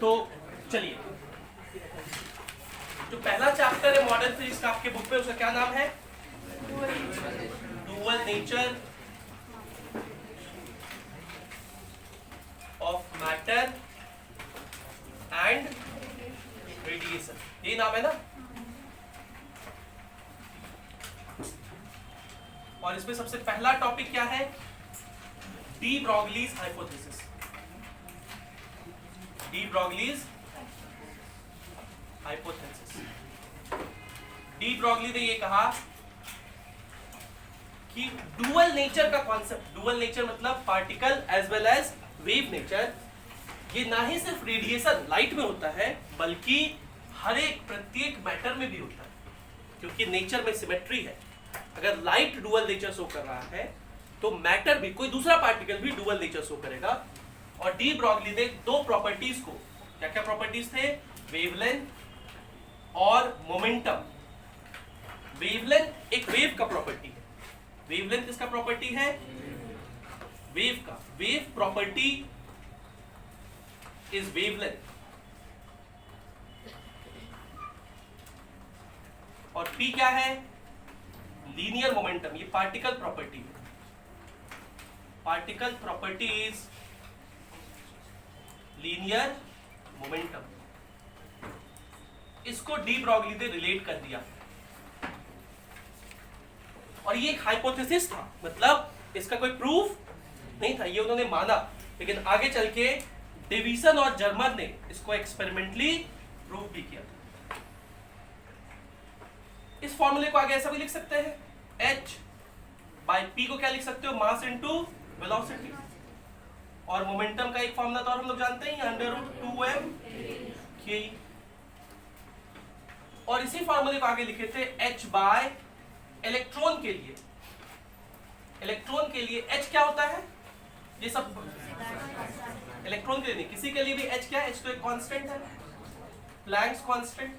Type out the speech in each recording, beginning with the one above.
तो चलिए, जो पहला चैप्टर है मॉडर्न फिजिक्स का आपके बुक पे, उसका क्या नाम है? Dual nature of matter and radiation, ये नाम है ना। और इसमें सबसे पहला टॉपिक क्या है? De Broglie's hypothesis. De Broglie's hypothesis. De Broglie ने ये कहा कि डुअल नेचर का कॉन्सेप्ट, डुअल नेचर मतलब particle as well as wave nature, ये ना ही सिर्फ रेडिएशन लाइट में होता है बल्कि हर एक प्रत्येक मैटर में भी होता है, क्योंकि नेचर में सिमेट्री है। अगर लाइट डुअल नेचर शो कर रहा है तो मैटर भी, कोई दूसरा पार्टिकल भी डुअल नेचर शो करेगा। और डी ब्रॉगली ने दो प्रॉपर्टीज को, क्या क्या प्रॉपर्टीज थे? वेवलेंथ और मोमेंटम। वेवलेंथ एक वेव का प्रॉपर्टी है। वेवलेंथ किसका प्रॉपर्टी है? वेव का। Wave property is wavelength. और पी क्या है? Linear momentum. ये पार्टिकल प्रॉपर्टी है। Particle property is linear momentum. इसको डी ब्रॉगली ने रिलेट कर दिया। और ये एक हाइपोथेसिस था, मतलब इसका कोई प्रूफ नहीं था, ये उन्होंने माना। लेकिन आगे चल के डेविसन और जर्मर ने इसको एक्सपेरिमेंटली प्रूव भी किया था। इस फॉर्मूले को आगे ऐसा भी लिख सकते हैं, h बाय p को क्या लिख सकते हो? Mass into velocity. और मोमेंटम का एक फॉर्मूला तो और हम लोग जानते हैं, √2m k। और इसी फॉर्मूले को आगे लिखे थे h बाय इलेक्ट्रॉन के लिए। इलेक्ट्रॉन के लिए h क्या होता है? ये सब इलेक्ट्रॉन के लिए नहीं, किसी के लिए भी h क्या है? h तो एक कांस्टेंट है, प्लैंक्स कांस्टेंट।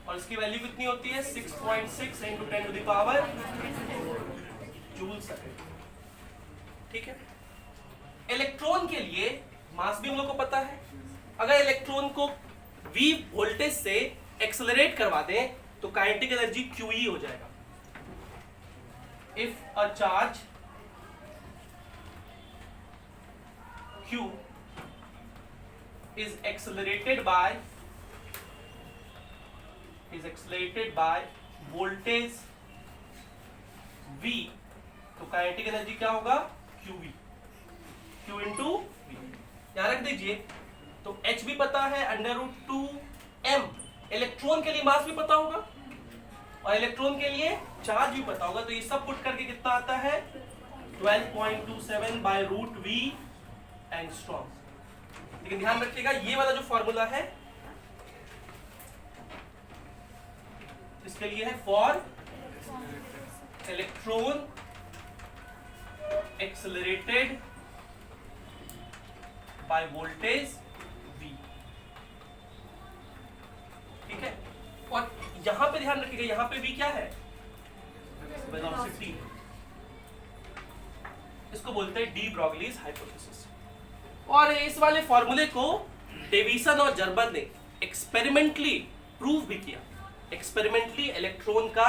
और इसकी वैल्यू कितनी होती है? 6.6 × 10⁻⁴ जूल सेकंड। ठीक है। इलेक्ट्रॉन के लिए मास भी हम लोग को पता है। अगर इलेक्ट्रॉन को v वोल्टेज से एक्सेलरेट करवा दें तो काइनेटिक एनर्जी QE हो जाएगा। If a charge Q is accelerated by voltage V, तो काइनेटिक एनर्जी क्या होगा? QV, Q into V। याद रख दीजिए। तो H भी पता है, √2m। इलेक्ट्रॉन के लिए मास भी पता होगा और इलेक्ट्रॉन के लिए चार्ज भी पता होगा। तो ये सब पुट करके कितना आता है? 12.27 by √V एंगस्ट्रॉम। लेकिन ध्यान रखिएगा, ये वाला जो फॉर्मूला है इसके लिए है for electron accelerated by voltage V। ठीक है। और यहां पे ध्यान रखिएगा, यहां पे V क्या है? वेलोसिटी। इसको बोलते हैं डी ब्रॉगलीज हाइपोथेसिस। और इस वाले फॉर्मूले को डेविसन और जर्मर ने एक्सपेरिमेंटली प्रूव भी किया। एक्सपेरिमेंटली इलेक्ट्रॉन का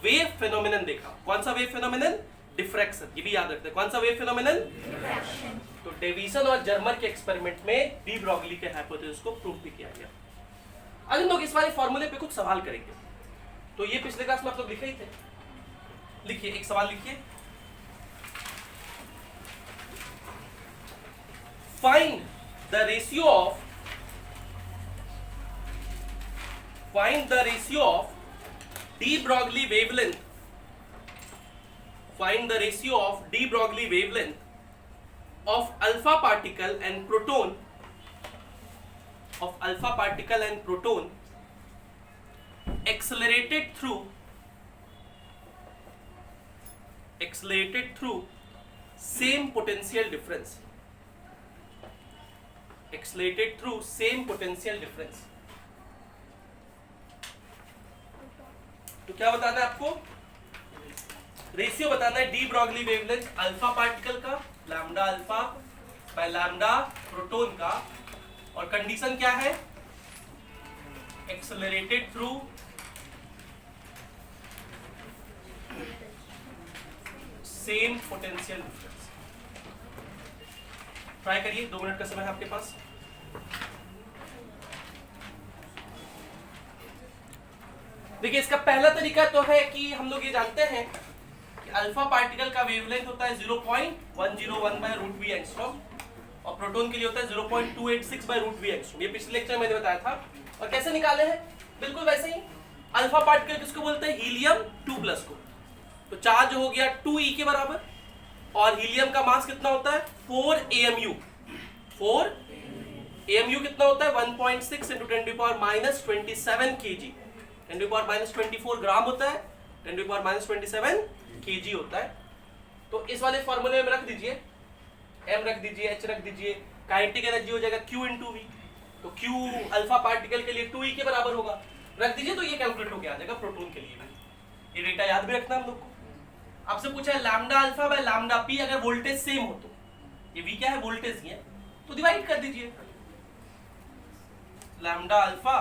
वेव फेनोमेनन देखा। कौन सा वेव फेनोमेनन? डिफ्रैक्शन। ये भी याद रखते हैं, कौन सा वेव फेनोमेनन? डिफ्रैक्शन। तो डेविसन और जर्मर के एक्सपेरिमेंट में डी ब्रॉगली के हाइपोथेसिस को प्रूव भी किया गया। आज हम लोग इस वाले फॉर्मूले पे कुछ सवाल करेंगे। तो ये पिछले क्लास में आप लोग लिखे ही थे। लिखिए, एक सवाल लिखिए। Find the ratio of de Broglie wavelength. Find the ratio of de Broglie wavelength of alpha particle and proton. Of alpha particle and proton accelerated through same potential difference. Accelerated through same potential difference. तो क्या बताना है आपको? Ratio बताना है de Broglie wavelength alpha particle का, lambda alpha, by lambda proton का, और कंडीशन क्या है, accelerated through same potential difference. Try करिए, 2 मिनट का समय है आपके पास। देखिए इसका पहला तरीका तो है कि हम लोग ये जानते हैं कि अल्फा पार्टिकल का वेवलेंथ होता है 0.101 बाय रूट वी एंगस्ट्रॉम, और प्रोटॉन के लिए होता है 0.286 बाय रूट वी एंगस्ट्रॉम। ये पिछले लेक्चर में मैंने बताया था। और कैसे निकाले हैं, बिल्कुल वैसे ही। अल्फा पार्टिकल किसको बोलते हैं, हीलियम 2+ को। तो चार्ज हो गया 2e के बराबर, और हीलियम का मास कितना होता है 4 AMU। 4 AMU कितना होता है 1.6 × 10⁻27 kg, 10⁻24 ग्राम होता है, 10⁻27 kg होता है। तो इस वाले फॉर्मूले में रख दीजिए, m रख दीजिए, h रख दीजिए, काइनेटिक एनर्जी हो जाएगा q × v। तो q अल्फा पार्टिकल के लिए 2e के बराबर होगा, रख दीजिए, तो ये कैलकुलेट होकर आ जाएगा प्रोटॉन के लिए भी। ये डेटा याद भी रखना हम लोग को। आपसे पूछा है lambda alpha by lambda P, अगर वोल्टेज सेम हो तो, ये v क्या है, वोल्टेज ही है, तो डिवाइड कर दीजिए, lambda alpha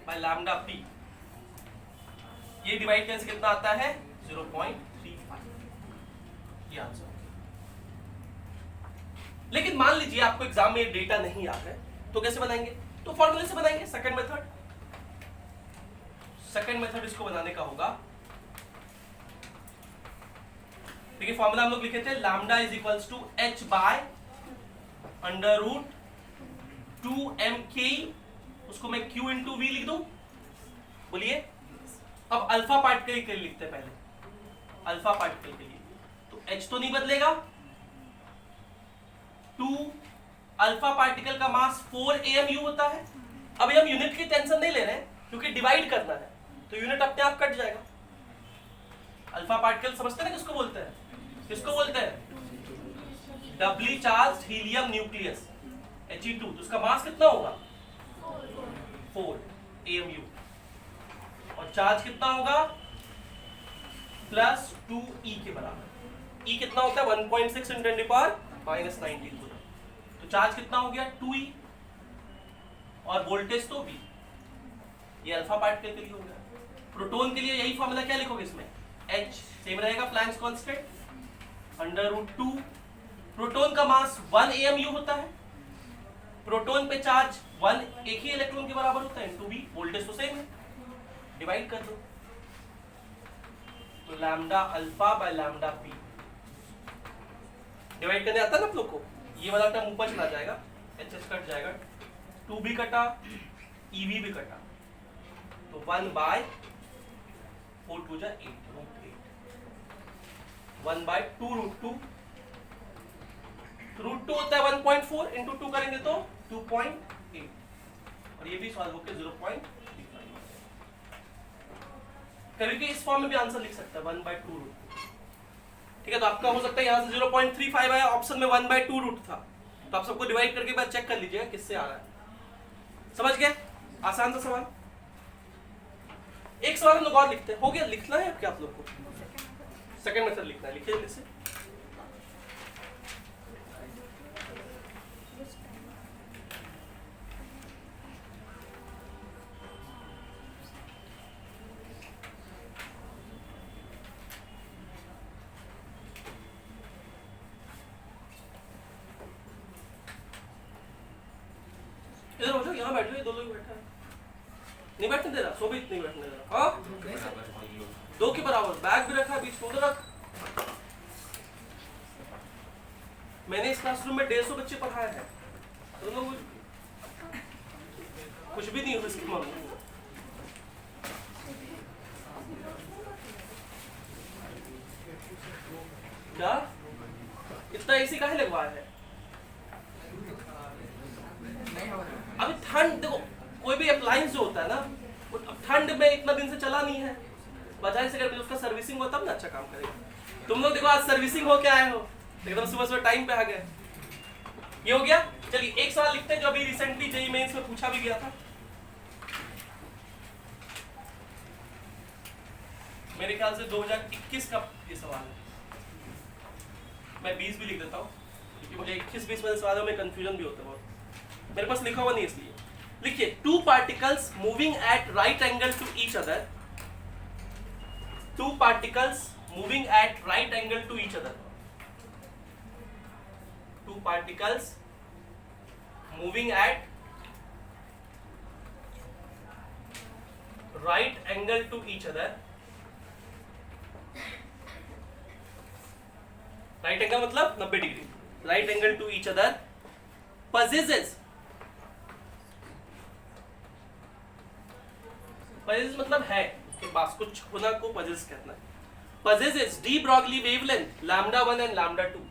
by lambda P, ये डिवाइड करने से कितना आता है 0.35, ये आंसर। लेकिन मान लीजिए आपको एग्जाम में ये डेटा नहीं याद है, तो कैसे बनाएंगे, तो फॉर्मूले से बनाएंगे, सेकंड मेथड। सेकंड मेथड इसको बनाने का होगा। देखिए फॉर्मूला हम लोग लिखे थे, lambda is equals to h by under root 2mk, उसको मैं q × v लिख दूं, बोलिए। अब अल्फा पार्टिकल के लिए लिखते हैं पहले, अल्फा पार्टिकल के लिए तो h तो नहीं बदलेगा, 2 अल्फा पार्टिकल का मास 4 AMU होता है। अब हम यूनिट की टेंशन नहीं ले रहे हैं, क्योंकि डिवाइड करना है, तो यूनिट अपने आप कट जाएगा। अल्फा पार्टिकल समझते हैं ना किसको बोलते हैं, किसको बोलते हैं, डबली चार्ज हीलियम न्यूक्लियस He2, तो उसका मास कितना होगा 4 AMU, और चार्ज कितना होगा +2e के बराबर। e कितना होता है 1.6 × 10⁻19, तो चार्ज कितना हो गया 2e, और वोल्टेज तो v। ये अल्फा पार्टिकल के लिए हो गया। प्रोटॉन के लिए यही फॉर्मूला क्या लिखोगे इसमें, h सेम रहेगा, प्लैंक्स कांस्टेंट √2। प्रोटॉन का मास 1 AMU होता है, प्रोटॉन पे चार्ज 1 एक ही इलेक्ट्रॉन के बराबर होता है, ✕ v, वोल्टेज तो सेम है, डिवाइड कर दो, तो lambda alpha by lambda P. Divide करने आता है ना आप लोग को, ये वाला टर्म ऊपर चला जाएगा, एच कट जाएगा, 2 भी कटा, EV भी कटा, तो 1 बाय 4 2 जा 8, 1 बाय 2 √2, √2 होता है 1.4, × 2 करेंगे तो 2.8, और ये भी सॉल्व होकर 0.35। कभी कि इस फॉर्म में भी आंसर लिख सकता है 1 बाय 2 √2, ठीक है। तो आपका हो सकता है यहाँ से 0.35 आया, ऑप्शन में 1 बाय 2 √ था, तो आप सबको डिवाइड करके बाद चेक कर लीजिएगा किससे आ रहा है। समझ गए, आसान सा सवाल। एक सवाल हम लोग और लिखते हैं, हो गया, लिखना है क्या आप लोग को, सेकंड मेथड लिखना है, लिखिए जल्दी से। इधर हो जाओ, यहाँ बैठो, ये दो लोग बैठा है, नहीं बैठने दे रहा, सो भी नहीं बैठने दे रहा। हाँ 2 के बराबर, बैग भी रखा है बीच में, उधर रख। मैंने इस क्लासरूम में 150 बच्चे पढ़ाए हैं, दोनों कुछ भी नहीं हो इसके मामले में। क्या इतना एसी काहे लगवाया है, अभी ठंड देखो, कोई भी अप्लायंस जो होता है ना, वो ठंड में इतना दिन से चला नहीं है, बजाय से अगर उसका सर्विसिंग हुआ तब ना अच्छा काम करेगा। तुम लोग देखो आज सर्विसिंग हो के आए हो, एकदम सुबह सुबह टाइम पे आ गए, ये हो गया। चलिए एक सवाल लिखते हैं जो अभी रिसेंटली जेईई मेंस में पूछा भी गया था, मेरे ख्याल से 2021 का ये सवाल है, मैं 20 भी लिख देता हूँ, क्योंकि मुझे 21-20 वाले सवालों में कंफ्यूजन भी होता है बहुत, मेरे पास लिखा हुआ नहीं इसलिए। लिखिए, two particles moving at right angle to each other, two particles moving at right angle to each other, two particles moving at right angle to each other, right angle मतलब 90 degree, right angle to each other possesses, possesses मतलब है, उसके पास कुछ होना को possess कहना है, possesses de Broglie wavelength lambda 1 and lambda 2,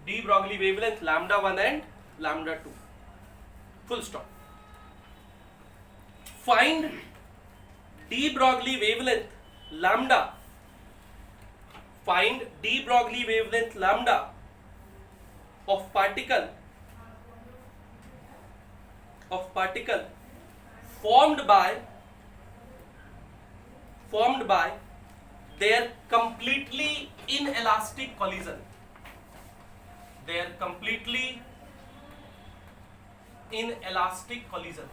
de Broglie wavelength lambda 1 and lambda 2, full stop. Find de Broglie wavelength lambda, find de Broglie wavelength lambda of particle formed by their completely inelastic collision, their completely inelastic collision,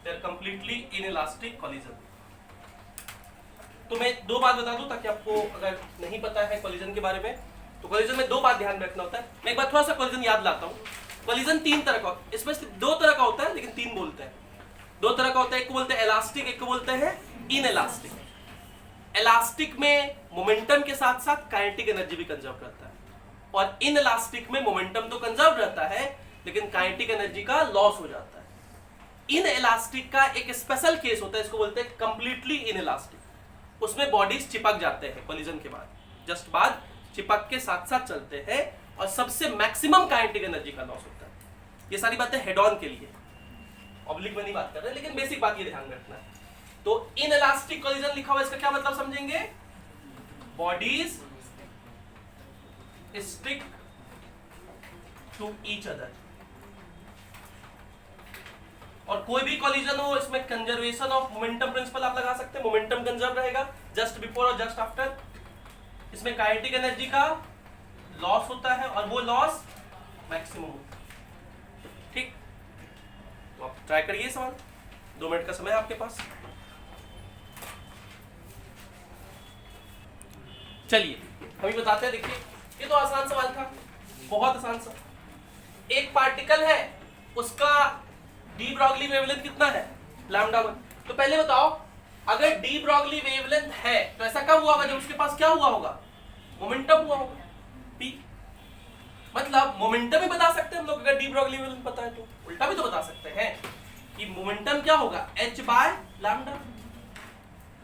their completely inelastic collision. तो मैं दो बात बता दूं ताकि आपको अगर नहीं पता है कोलिजन के बारे में, तो कोलिजन में दो बात ध्यान रखना होता है। मैं एक बार थोड़ा सा कोलिजन याद लाता हूँ। कोलिजन तीन तरह का, इसमें दो तरह का होता है लेकिन तीन बोलते हैं। दो तरह का होता है, एक को बोलते हैं इलास्टिक, एक को बोलते हैं इनइलास्टिक। इलास्टिक में मोमेंटम के साथ साथ काइनेटिक एनर्जी भी कंजर्व रहता है, और इनइलास्टिक में मोमेंटम तो कंजर्व रहता है लेकिन काइनेटिक एनर्जी का लॉस हो जाता है। इनइलास्टिक का एक स्पेशल केस होता है, इसको बोलते हैं कंप्लीटली इनइलास्टिक। उसमें बॉडीज चिपक जाते हैं कोलिजन के बाद, जस्ट बाद चिपक के साथ साथ चलते हैं और सबसे मैक्सिमम काइनेटिक एनर्जी का लॉस होता है। ये सारी बातें हेड ऑन के लिए, ऑब्लिक में नहीं बात कर रहे, लेकिन बेसिक बात ये ध्यान रखना है। तो इनइलास्टिक कोलिजन लिखा हुआ, इसका क्या मतलब समझेंगे? Bodies stick to each other, और कोई भी कोलिजन हो इसमें कंजर्वेशन ऑफ मोमेंटम प्रिंसिपल आप लगा सकते हैं। मोमेंटम कंजर्व रहेगा जस्ट बिफोर और जस्ट आफ्टर। इसमें काइनेटिक एनर्जी का लॉस होता है और वो लॉस मैक्सिमम होता है। ठीक, तो आप ट्राई करिए सवाल, 2 मिनट का समय है आपके पास। चलिए हम ही बताते हैं। देखिए ये तो आसान सवाल था, बहुत आसान सा। एक पार्टिकल है, उसका डी ब्रॉगली वेवलेंथ कितना है? लैम्डा 1। तो पहले बताओ, अगर डी ब्रॉगली वेवलेंथ है तो ऐसा कब हुआ होगा जब उसके पास क्या हुआ होगा? मोमेंटम हुआ होगा, p। मतलब मोमेंटम ही बता सकते हैं हम लोग, अगर डी ब्रॉगली वेवलेंथ पता है तो। उल्टा भी तो बता सकते हैं कि मोमेंटम क्या होगा? h by lambda.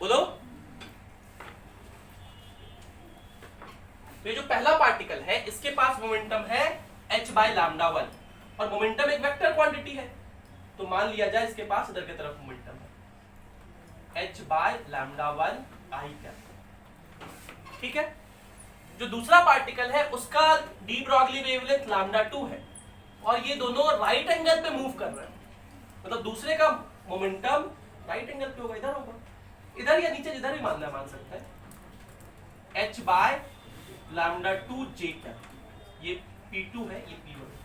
बोलो। तो ये जो पहला पार्टिकल है इसके पास मोमेंटम है h बाय लैम्डा 1, और मोमेंटम एक वेक्टर क्वांटिटी है, तो मान लिया जाए इसके पास इधर की तरफ मोमेंटम है h by lambda 1 I cap. ठीक है। जो दूसरा पार्टिकल है उसका डी ब्रॉगली वेवलेंथ लैम्डा 2 है, और ये दोनों राइट एंगल पे मूव कर रहे हैं। मतलब दूसरे का मोमेंटम राइट एंगल पे होगा, इधर होगा, इधर या नीचे जिधर भी मानना है मान सकते हैं। h by lambda 2 j cap, ये p2 है, ये p1 है।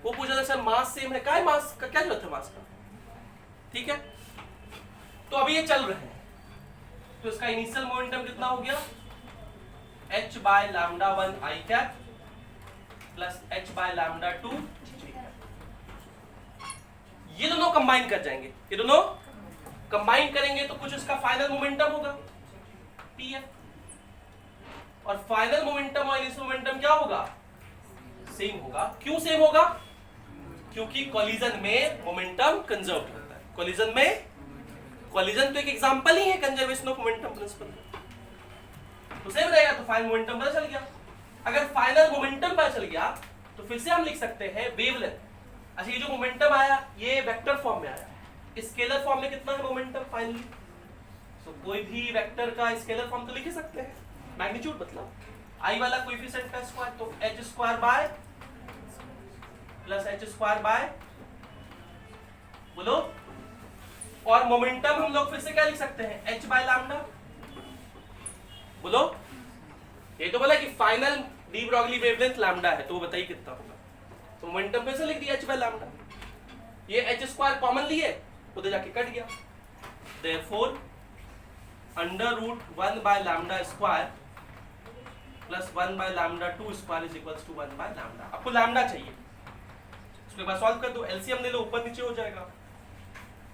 वो पूछा था सर मास सेम है, काय मास का क्या जरूरत है मास का? ठीक है। तो अभी ये चल रहे हैं, तो इसका इनिशियल मोमेंटम कितना हो गया? h by lambda 1 I cap plus h by lambda 2 j cap. ये दोनों कंबाइन कर जाएंगे, ये दोनों कंबाइन करेंगे तो कुछ इसका फाइनल मोमेंटम होगा pf, और फाइनल मोमेंटम और इनिशियल मोमेंटम क्या होगा? सेम होगा। क्यों सेम होगा? क्योंकि कोलिजन में मोमेंटम कंजर्व होता है। कोलिजन में, कोलिजन तो एक एग्जांपल ही है कंजर्वेशन ऑफ मोमेंटम प्रिंसिपल, तो सेम रहेगा। तो फाइनल मोमेंटम पता चल गया। अगर फाइनल मोमेंटम पता चल गया तो फिर से हम लिख सकते हैं वेवलेंथ। अच्छा, ये जो मोमेंटम आया ये वेक्टर फॉर्म में आया, स्केलर फॉर्म में कितना है मोमेंटम फाइनली? तो कोई भी वेक्टर का स्केलर फॉर्म तो लिख ही सकते हैं, मैग्नीट्यूड मतलब i वाला कोएफिशिएंट का स्क्वायर, तो h square by plus h square by, बोलो, फॉर मोमेंटम हम लोग फिर से क्या लिख सकते हैं, h बाय लैम्डा। बोलो, ये तो बोला कि final D Broglie wavelength lambda है, तो वो बताइए कितना होगा। तो मोमेंटम फिर से लिख दिया h बाय लैम्डा, ये h स्क्वायर कॉमन लिए उधर जाके कट गया, therefore under root 1 by lambda square plus 1 by lambda 2 square is equals to 1 by lambda. आपको लैम्डा चाहिए, उसके बाद सॉल्व कर दो, एलसीएम ले लो, ऊपर नीचे हो जाएगा,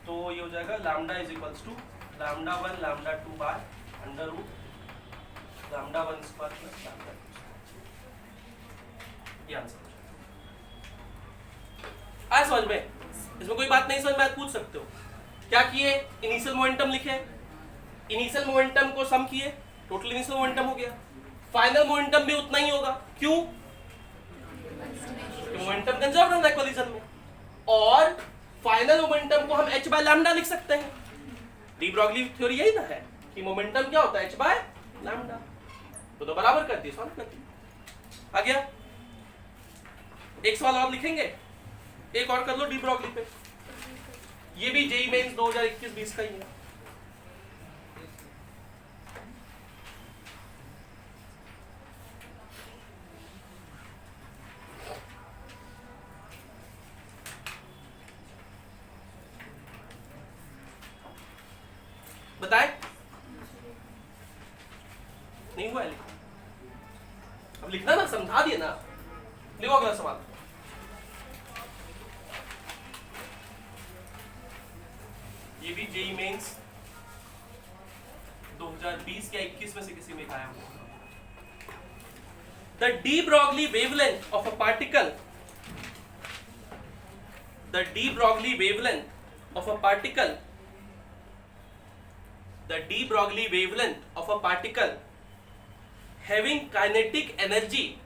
तो ये हो जाएगा lambda is equals to lambda 1 lambda 2 by under root lambda 1 square plus lambda 2 square. ये आंसर आया समझ में? इसमें कोई बात नहीं समझ में पूछ सकते हो। क्या किए, इनिशियल मोमेंटम लिखे, इनिशियल मोमेंटम को सम किए, टोटल इनिशियल मोमेंटम हो गया, फाइनल मोमेंटम भी उतना ही होगा, क्यों? मोमेंटम कंजर्व रहना है कोलिजन में, और फाइनल मोमेंटम को हम h बाय लैम्डा लिख सकते हैं। डी ब्रॉगली थ्योरी यही ना है कि मोमेंटम क्या होता है, h बाय लैम्डा, तो बराबर कर दिए, सॉल्व कर दिए, आ गया। एक सवाल और लिखेंगे, एक और कर लो डी ब्रॉगली पे, ये भी जेईई मेंस 2021-20 का ही है। बताए नहीं हुआ है, लिखो, अब लिखना ना, समझा दिए ना, लिखो अगला सवाल। ये भी जेईई मेंस 2020 या 21 में से किसी में आया होगा। The D Broglie wavelength of a particle, the D Broglie wavelength of a particle, the de Broglie wavelength of a particle having kinetic energy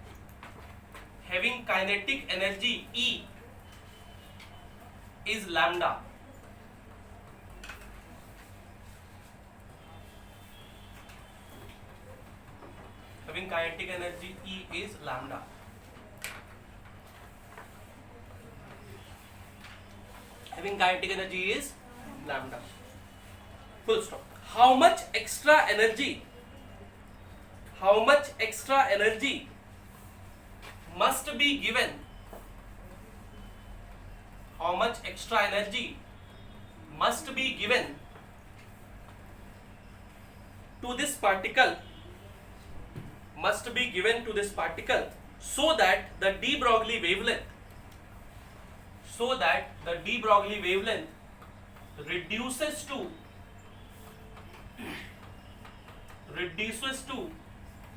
E is lambda. Having kinetic energy E is lambda. Having kinetic energy is lambda. Full stop. How much extra energy must be given, how much extra energy must be given to this particle, so that the de Broglie wavelength reduces to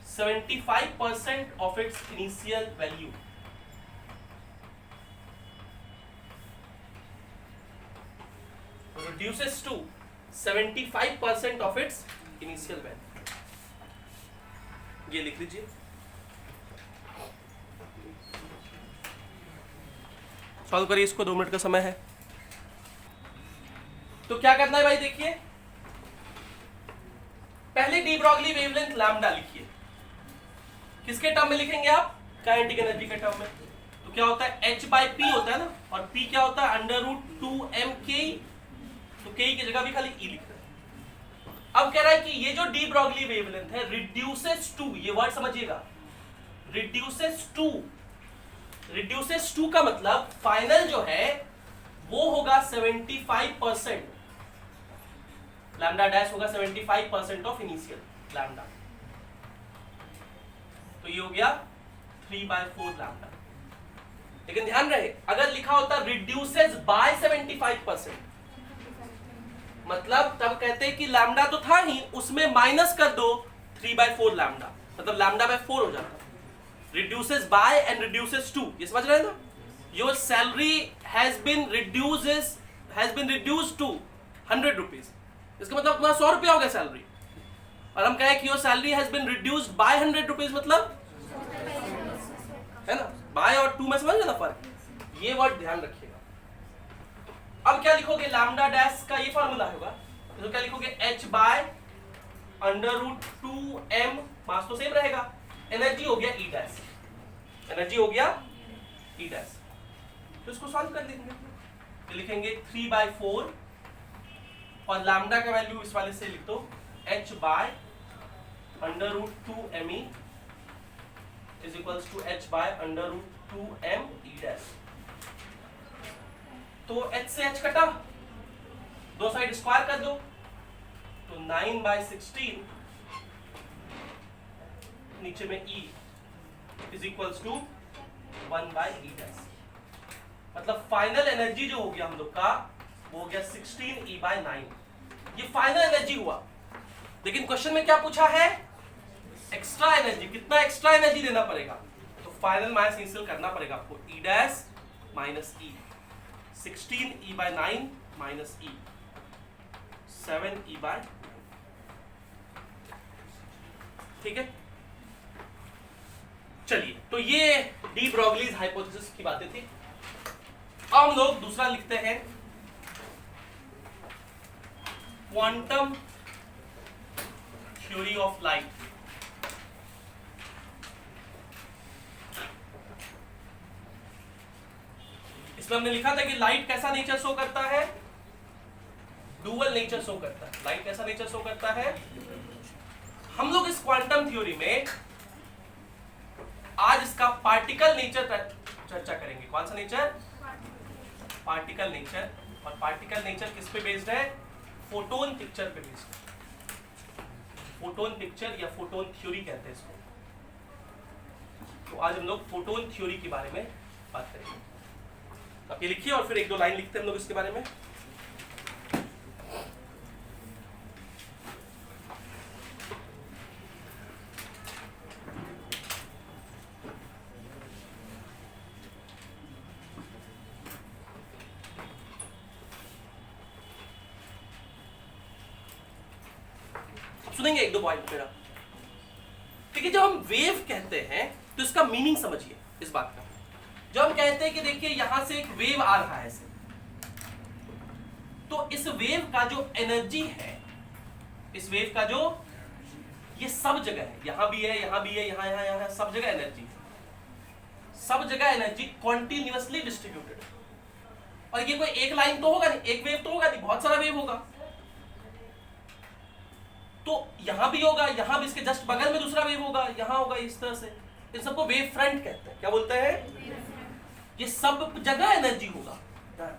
75% of its initial value. Reduces to 75% of its initial value. ये लिख लीजिए, solve करिए इसको, 2 minute का समय है। तो क्या करना है भाई, देखिए पहले डी ब्रॉगली वेवलेंथ लैम्डा लिखिए, किसके टर्म में लिखेंगे आप, काइनेटिक एनर्जी के टर्म में। तो क्या होता है, h बाई पी होता है ना, और p क्या होता है, अंडर रूट 2m k, तो k की जगह भी खाली e लिख रहे हैं। अब कह रहा है कि ये जो डी ब्रॉगली वेवलेंथ है रिड्यूसेस टू, ये वर्ड समझिएगा, रिड्यूसेस टू का मतलब फाइनल जो है वो होगा 75%, लैम्डा डैश होगा 75% ऑफ इनिशियल लैम्डा, तो ये हो गया 3/4 लैम्डा। लेकिन ध्यान रहे, अगर लिखा होता रिड्यूसेस बाय 75%, मतलब तब कहते हैं कि लैम्डा तो था ही, उसमें माइनस कर दो 3/4 लैम्डा, मतलब लैम्डा बाय 4 हो जाता। Reduces by and reduces to, ये समझ रहे हैं ना। Your salary has been reduced to 100 rupees, इसका मतलब तुम्हारा 100 रुपया हो गया सैलरी, और हम कहें कि your salary has been reduced by 100 rupees, मतलब है ना, बाय और टू में समझ ना फर्क, ये वर्ड ध्यान रखिएगा। अब क्या लिखोगे, लैम्डा डैश का ये फॉर्मूला होगा, तो क्या लिखोगे, h by under root 2m, mass तो सेम रहेगा, एनर्जी हो गया E डैश, एनर्जी हो गया E डैश। तो इसको सॉल्व कर देंगे, तो लिखेंगे 3/4 और लैम्डा का वैल्यू इस वाले से लिख दो h/√2me is equals to h/√2me dash. तो h से h कटा, दो साइड स्क्वायर कर दो, तो 9/16 नीचे में e is equals to 1/e dash. मतलब फाइनल एनर्जी जो हो गया हम लोग का वो हो गया 16e/9। ये फाइनल एनर्जी हुआ, लेकिन क्वेश्चन में क्या पूछा है? Extra energy. कितना एक्स्ट्रा एनर्जी देना पड़ेगा? तो फाइनल माइनस इनिशियल करना पड़ेगा आपको, e dash minus e, 16e/9 minus e, 7e/, ठीक है। चलिए, तो ये डी ब्रोगलीज हाइपोथेसिस की बातें थी। अब हम लोग दूसरा लिखते हैं, क्वांटम थ्योरी ऑफ लाइट। इसमें हमने लिखा था कि लाइट कैसा नेचर शो करता है? डुअल नेचर शो करता है। लाइट कैसा नेचर शो करता है? हम लोग इस क्वांटम थ्योरी में आज इसका पार्टिकल नेचर चर्चा करेंगे। कौन सा नेचर? Particle nature. और पार्टिकल नेचर किस पे बेस्ड है? फोटोन पिक्चर पे बेस्ड है। फोटोन पिक्चर या फोटोन थ्योरी कहते हैं इसको। तो आज हम लोग फोटोन थ्योरी के बारे में बात करेंगे। आप ये लिखिए और फिर एक दो लाइन लिखते हैं हम लोग इसके बारे में। सुनेंगे एक दो पॉइंट मेरा, ठीक है। जब हम वेव कहते हैं तो इसका मीनिंग समझिए इस बात का। जब हम कहते हैं कि देखिए यहां से एक वेव आ रहा है ऐसे, तो इस वेव का जो एनर्जी है, इस वेव का जो ये सब जगह है, यहां भी है, यहां भी है, यहां यहां यहां, सब जगह एनर्जी है। सब जगह एनर्जी कॉन्टिन्यूअसली डिस्ट्रीब्यूटेड है। और ये कोई एक लाइन तो होगा नहीं, एक वेव तो होगा नहीं, बहुत सारा वेव होगा। तो यहां भी होगा, यहां भी, इसके जस्ट बगल में दूसरा वेव होगा, यहां होगा, इस तरह से। इन सबको वेव फ्रंट कहते हैं। क्या बोलते हैं? ये सब जगह एनर्जी होगा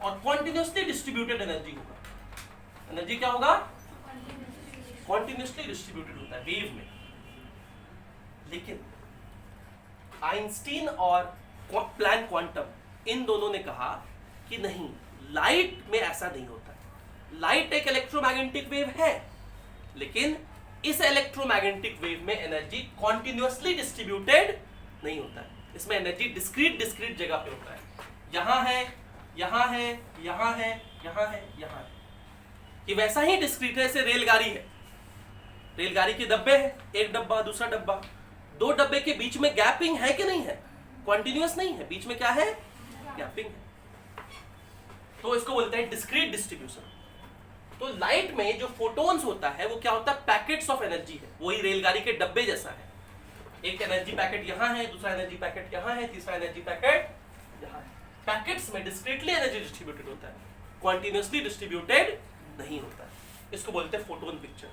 और कॉन्टिन्यूअसली डिस्ट्रीब्यूटेड एनर्जी होगा। एनर्जी क्या होगा? कॉन्टिन्यूअसली डिस्ट्रीब्यूटेड होता है वेव में। लेकिन आइंस्टीन और प्लैंक क्वांटम, इन दोनों ने कहा कि नहीं, लाइट में ऐसा नहीं होता। लाइट एक इलेक्ट्रोमैग्नेटिक वेव है, लेकिन इस इलेक्ट्रोमैग्नेटिक वेव में एनर्जी कॉन्टिन्यूअसली डिस्ट्रीब्यूटेड नहीं होता है। इसमें एनर्जी डिस्क्रीट जगह पे होता है। यहां है, यहां है, यहां है, यहां है, यहां है। ये वैसा ही डिस्क्रीट है जैसे रेलगाड़ी है। रेलगाड़ी के डब्बे हैं, एक डब्बा, दूसरा डब्बा, दो डब्बे के बीच में गैपिंग है कि नहीं है? कॉन्टिन्यूअस नहीं है, बीच में क्या है? गैपिंग है। तो इसको बोलते हैं डिस्क्रीट डिस्ट्रीब्यूशन। तो लाइट में जो फोटोन्स होता है वो क्या होता है? पैकेट्स ऑफ एनर्जी है। वही रेलगाड़ी के डब्बे जैसा है। एक एनर्जी पैकेट यहां है, दूसरा एनर्जी पैकेट यहां है, तीसरा एनर्जी पैकेट यहां है। पैकेट्स में डिस्क्रीटली एनर्जी डिस्ट्रीब्यूटेड होता है, कॉन्टिन्यूअसली डिस्ट्रीब्यूटेड नहीं होता है। इसको बोलते हैं photon picture.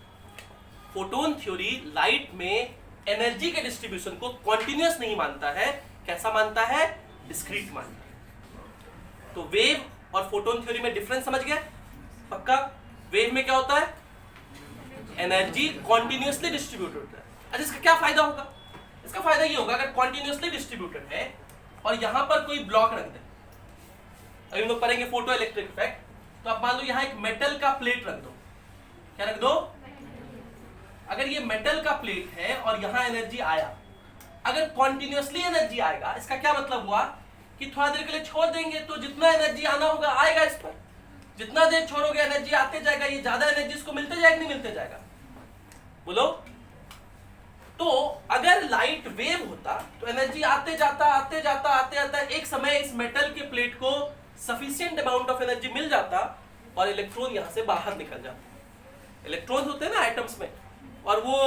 Photon theory light में एनर्जी के डिस्ट्रीब्यूशन को कॉन्टिन्यूअस नहीं मानता है। कैसा मानता है? डिस्क्रीट मानता है। तो वेव और फोटोन थ्योरी में डिफरेंस समझ गए? पक्का? वेव में क्या होता है? एनर्जी कॉन्टिन्यूअसली डिस्ट्रीब्यूटेड होता है। अच्छा, इसका क्या फायदा होगा? इसका फायदा ये होगा, अगर कॉन्टिन्यूअसली डिस्ट्रीब्यूटेड है और यहां पर कोई ब्लॉक रख दें, अभी हम लोग पढ़ेंगे फोटो इलेक्ट्रिक इफेक्ट, तो आप मान लो यहां एक मेटल का प्लेट रख दो। क्या रख दो? अगर ये मेटल का प्लेट है और यहां एनर्जी आया, अगर कॉन्टिन्यूअसली एनर्जी आएगा, इसका क्या मतलब हुआ कि थोड़ा देर के लिए छोड़ देंगे तो जितना एनर्जी आना होगा आएगा इस पर। जितना देर छोड़ोगे एनर्जी आते जाएगा, ये ज्यादा एनर्जी इसको मिलते जाएगा नहीं मिलते जाएगा? बोलो। तो अगर लाइट वेव होता तो एनर्जी आते जाता एक समय इस मेटल के प्लेट को सफिशिएंट अमाउंट ऑफ एनर्जी मिल जाता और इलेक्ट्रॉन यहां से बाहर निकल जाता। इलेक्ट्रॉन होते हैं ना एटम्स में, और वो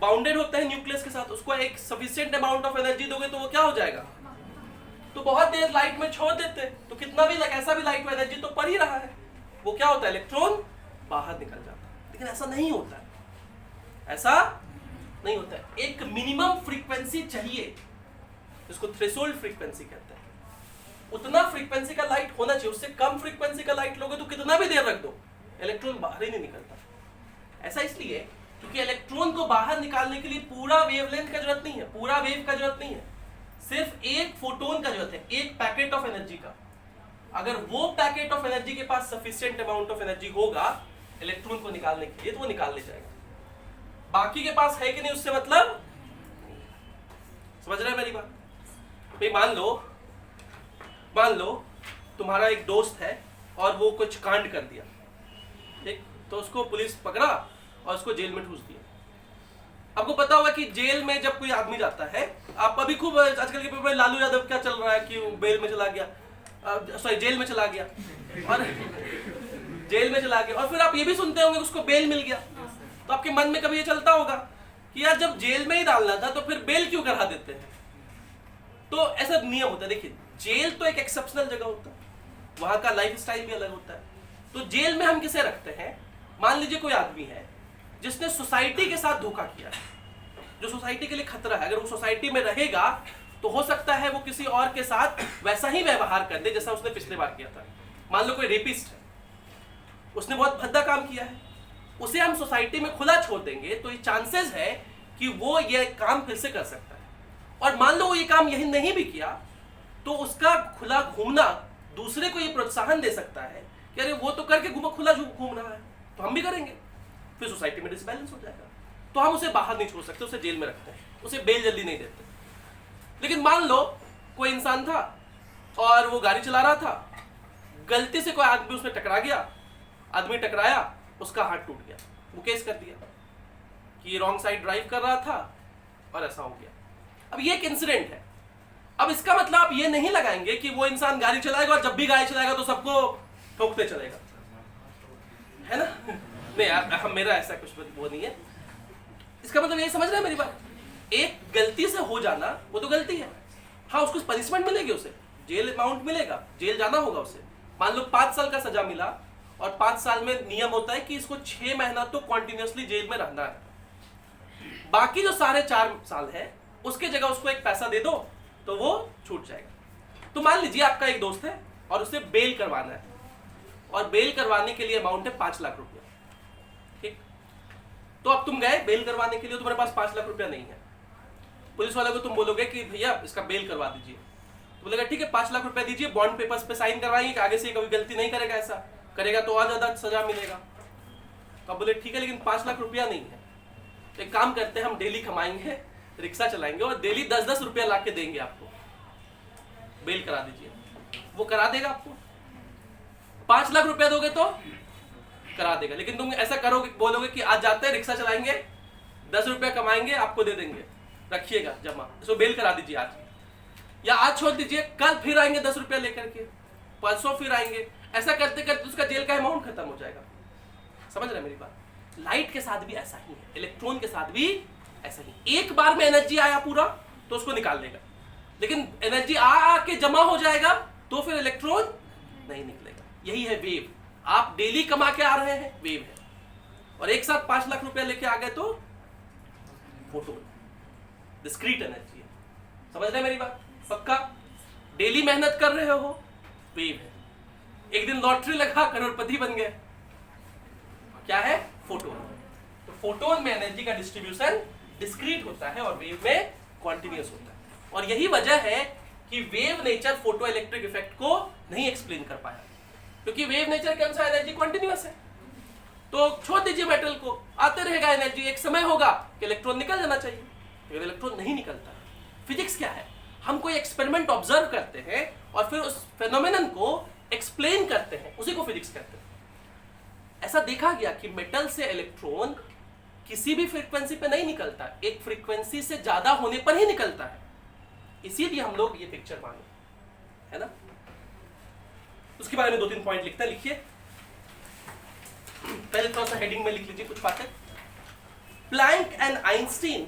बाउंडेड होते हैं न्यूक्लियस के साथ, उसको एक सफिशिएंट अमाउंट ऑफ एनर्जी दोगे तो वो क्या हो जाएगा? तो बहुत देर लाइट में छोड़ देते तो कितना भी कैसा भी लाइट में एनर्जी तो पड़ ही रहा है, वो क्या होता है? इलेक्ट्रॉन बाहर निकल जाता है। लेकिन ऐसा नहीं होता है, ऐसा नहीं होता है। एक मिनिमम फ्रीक्वेंसी चाहिए, जिसको थ्रेशोल्ड फ्रीक्वेंसी कहते हैं। उतना फ्रीक्वेंसी का लाइट होना चाहिए, उससे कम फ्रीक्वेंसी का लाइट लोगे तो कितना भी देर रख दो, इलेक्ट्रॉन बाहर ही नहीं निकलता। ऐसा इसलिए क्योंकि इलेक्ट्रॉन को बाहर निकालने के लिए पूरा वेवलेंथ का जरूरत नहीं है, पूरा वेव का जरूरत नहीं है, सिर्फ एक फोटोन का जरूरत है, एक पैकेट ऑफ एनर्जी का। अगर वो पैकेट ऑफ एनर्जी के पास सफिशिएंट अमाउंट ऑफ एनर्जी होगा इलेक्ट्रॉन को निकालने के लिए, तो वो निकाल ले जाएगा। बाकी के पास है कि नहीं उससे मतलब, समझ रहे हैं मेरी बात? भाई मान लो तुम्हारा एक दोस्त है और वो कुछ कांड कर दिया, ठीक, तो उसको पुलिस पकड़ा और उसको जेल में ठूस दिया। आपको पता होगा कि जेल में जब कोई आदमी जाता है, आप अभी खूब आजकल के पेपर में लालू यादव क्या चल रहा है कि बेल में चला गया, सॉरी जेल में चला गया, और जेल में चला गया, और फिर आप ये भी सुनते होंगे उसको बेल मिल गया। तो आपके मन में कभी ये चलता होगा कि यार जब जेल में ही डालना था तो फिर बेल क्यों करा देते हैं? तो ऐसा नियम होता है। देखिए, जेल तो एक एक्सेप्शनल जगह होता है, वहां का लाइफ स्टाइल भी अलग होता है। तो जेल में हम किसे रखते हैं? मान लीजिए कोई आदमी है जिसने सोसाइटी के साथ धोखा किया है, जो सोसाइटी के लिए खतरा है। अगर वो सोसाइटी में रहेगा तो हो सकता है वो किसी और के साथ वैसा ही व्यवहार कर दे जैसा उसने पिछले बार किया था। मान लो कोई रेपिस्ट है, उसने बहुत भद्दा काम किया है, उसे हम सोसाइटी में खुला छोड़ देंगे तो ये चांसेस है कि वो ये काम फिर से कर सकता है। और मान लो वो ये काम यही नहीं भी किया तो उसका खुला घूमना दूसरे को ये प्रोत्साहन दे सकता है कि अरे वो तो करके खुला घूम रहा है तो हम भी करेंगे, फिर सोसाइटी में डिसबैलेंस हो जाएगा। तो हम उसे बाहर नहीं छोड़ सकते, उसे जेल में रखते हैं, उसे बेल जल्दी नहीं देते। लेकिन मान लो कोई इंसान था और वो गाड़ी चला रहा था, गलती से कोई आदमी उसमें टकरा गया, आदमी टकराया, उसका हाथ टूट गया, वो केस कर दिया कि रॉन्ग साइड ड्राइव कर रहा था और ऐसा हो गया। अब ये एक इंसिडेंट है। अब इसका मतलब आप ये नहीं लगाएंगे कि वो इंसान गाड़ी चलाएगा और जब भी गाड़ी चलाएगा तो सबको ठोकते चलेगा, है ना? नहीं यार, मेरा ऐसा कुछ वो नहीं है। इसका मतलब ये समझ रहे हैं मेरी बात? एक गलती से हो जाना वो तो गलती है, हाँ उसको पनिशमेंट मिलेगी, उसे जेल अमाउंट मिलेगा, जेल जाना होगा उसे। मान लो 5 साल का सजा मिला और 5 साल में नियम होता है कि इसको 6 महीना तो कॉन्टिन्यूसली जेल में रहना है। बाकी जो साढ़े 4 साल है उसके जगह उसको एक पैसा दे दो तो वो छूट जाएगा। तो मान लीजिए आपका एक दोस्त है और उसे बेल करवाना है, और बेल करवाने के लिए अमाउंट है 5 लाख रुपया, ठीक। तो अब तुम गए बेल करवाने के लिए, तुम्हारे पास 5 लाख रुपया नहीं है। पुलिस वाले को तुम बोलोगे कि भैया इसका बेल करवा दीजिए, तो बोलेगा ठीक है 5 लाख रुपया दीजिए, बॉन्ड पेपर्स पे साइन करवाएंगे कि आगे से कभी गलती नहीं करेगा, ऐसा करेगा तो और ज्यादा सजा मिलेगा। तो बोले ठीक है लेकिन 5 लाख रुपया नहीं है, तो एक काम करते हैं हम डेली कमाएंगे, रिक्शा चलाएंगे और डेली 10-10 रुपया ला के देंगे आपको, बेल करा दीजिए। वो करा देगा आपको, 5 लाख रुपया दोगे तो करा देगा। लेकिन तुम ऐसा करोगे, बोलोगे कि आज जाते हैं रिक्शा चलाएंगे, 10 रुपया कमाएंगे आपको दे देंगे, रखिएगा जमा, इसको बेल करा दीजिए आज, या आज छोड़ दीजिए, कल फिर आएंगे 10 रुपया लेकर के, परसों फिर आएंगे, ऐसा करते करते उसका जेल का अमाउंट खत्म हो जाएगा। समझ रहे मेरी बात? लाइट के साथ भी ऐसा ही है, इलेक्ट्रॉन के साथ भी ऐसा ही। एक बार में एनर्जी आया पूरा तो उसको निकाल लेगा, लेकिन एनर्जी आ के जमा हो जाएगा तो फिर इलेक्ट्रॉन नहीं निकलेगा। यही है वेव। आप डेली कमा के आ रहे हैं, वेव है, और एक साथ 5 लाख रुपया लेके आ गए तो फोटोन, डिस्क्रीट एनर्जी है। समझ रहे मेरी बात? पक्का? डेली मेहनत कर रहे हो, वेव है। एक दिन लॉटरी लगा, करोड़पति बन गए, क्या है? फोटोन। तो फोटोन में एनर्जी का डिस्ट्रीब्यूशन डिस्क्रीट होता है और वेव में कॉन्टिन्यूअस होता है। और यही वजह है कि wave nature photo electric effect को नहीं एक्सप्लेन कर पाया, क्योंकि वेव नेचर के अनुसार एनर्जी कॉन्टिन्यूअस है। तो छोड़ दीजिए मेटल को, आते रहेगा एनर्जी, एक समय होगा कि इलेक्ट्रॉन निकल जाना चाहिए, लेकिन इलेक्ट्रॉन नहीं निकलता। फिजिक्स क्या है? हम कोई एक्सपेरिमेंट ऑब्जर्व करते हैं और फिर उस फेनोमेनन को एक्सप्लेन करते हैं, उसी को फिजिक्स कहते हैं। ऐसा देखा गया कि मेटल से इलेक्ट्रॉन किसी भी फ्रीक्वेंसी पे नहीं निकलता, एक फ्रीक्वेंसी से ज्यादा होने पर ही निकलता है। इसीलिए हम लोग ये पिक्चर माने, है ना? उसके बारे में 2-3 पॉइंट लिखते हैं, लिखिए। पहले थोड़ा सा हेडिंग में लिख लीजिए कुछ बातें। Planck and Einstein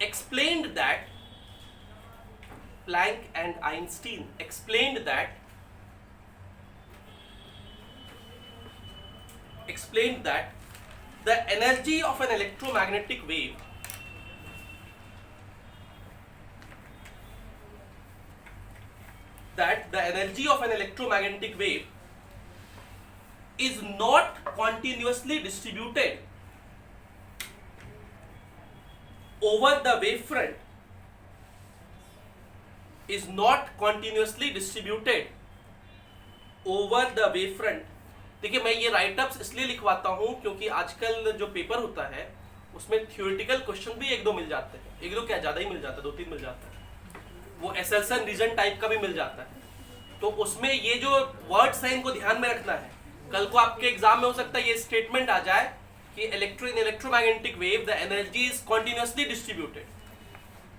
explained that explained that the energy of an electromagnetic wave is not continuously distributed over the wavefront, is not continuously distributed over the wavefront. देखिए मैं ये राइटअप्स इसलिए लिखवाता हूँ क्योंकि आजकल जो पेपर होता है उसमें थ्योरेटिकल क्वेश्चन भी एक दो मिल जाते हैं, एक दो क्या ज़्यादा ही मिल जाता है, 2-3 मिल जाता है, वो एसएल्सन रीजन टाइप का भी मिल जाता है। तो उसमें ये जो वर्ड्स हैं इनको ध्यान में रखना है। कल को आपके एग्जाम में हो सकता है ये स्टेटमेंट आ जाए कि electromagnetic wave the energy is continuously distributed,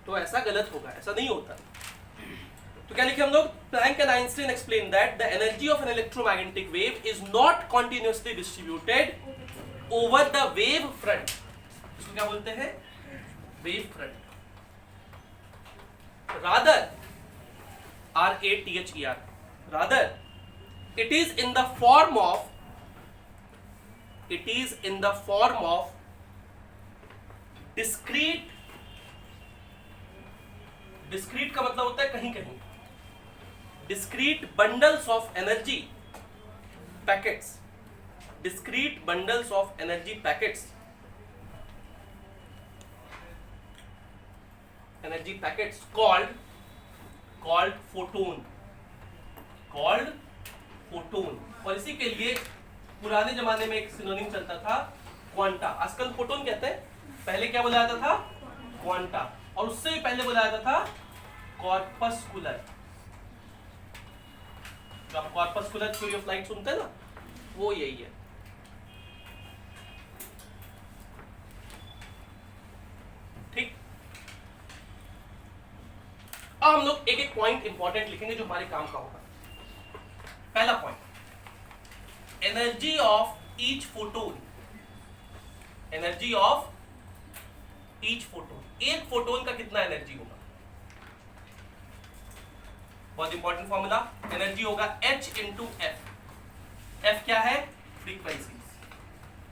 तो ऐसा गलत होगा, ऐसा नहीं होता। तो क्या लिखे हम लोग, Planck and Einstein explain that the energy of an electromagnetic wave is not continuously distributed over the wave front. इसको क्या बोलते हैं, wave front. rather RATHER rather it is in the form of discrete का मतलब होता है कहीं कहीं, discrete bundles of energy packets, discrete bundles of energy packets, energy packets called photon, और इसी के लिए पुराने जमाने में एक सिनोनिम चलता था क्वांटा। आजकल फोटोन कहते हैं, पहले क्या बोला जाता था, क्वांटा, और उससे भी पहले बोला जाता था कॉर्पस्कुलर। जो आप कॉर्पस्कुलर थ्योरी ऑफ लाइट सुनते हैं ना, वो यही है। ठीक, अब हम लोग एक एक पॉइंट इंपॉर्टेंट लिखेंगे जो हमारे काम का होगा। पहला point, energy of each photon, energy of each photon, एक फोटोन का कितना एनर्जी होगा। बहुत इंपॉर्टेंट फॉर्मूला, एनर्जी होगा H इंटू एफ। एफ क्या है, फ्रीक्वेंसी।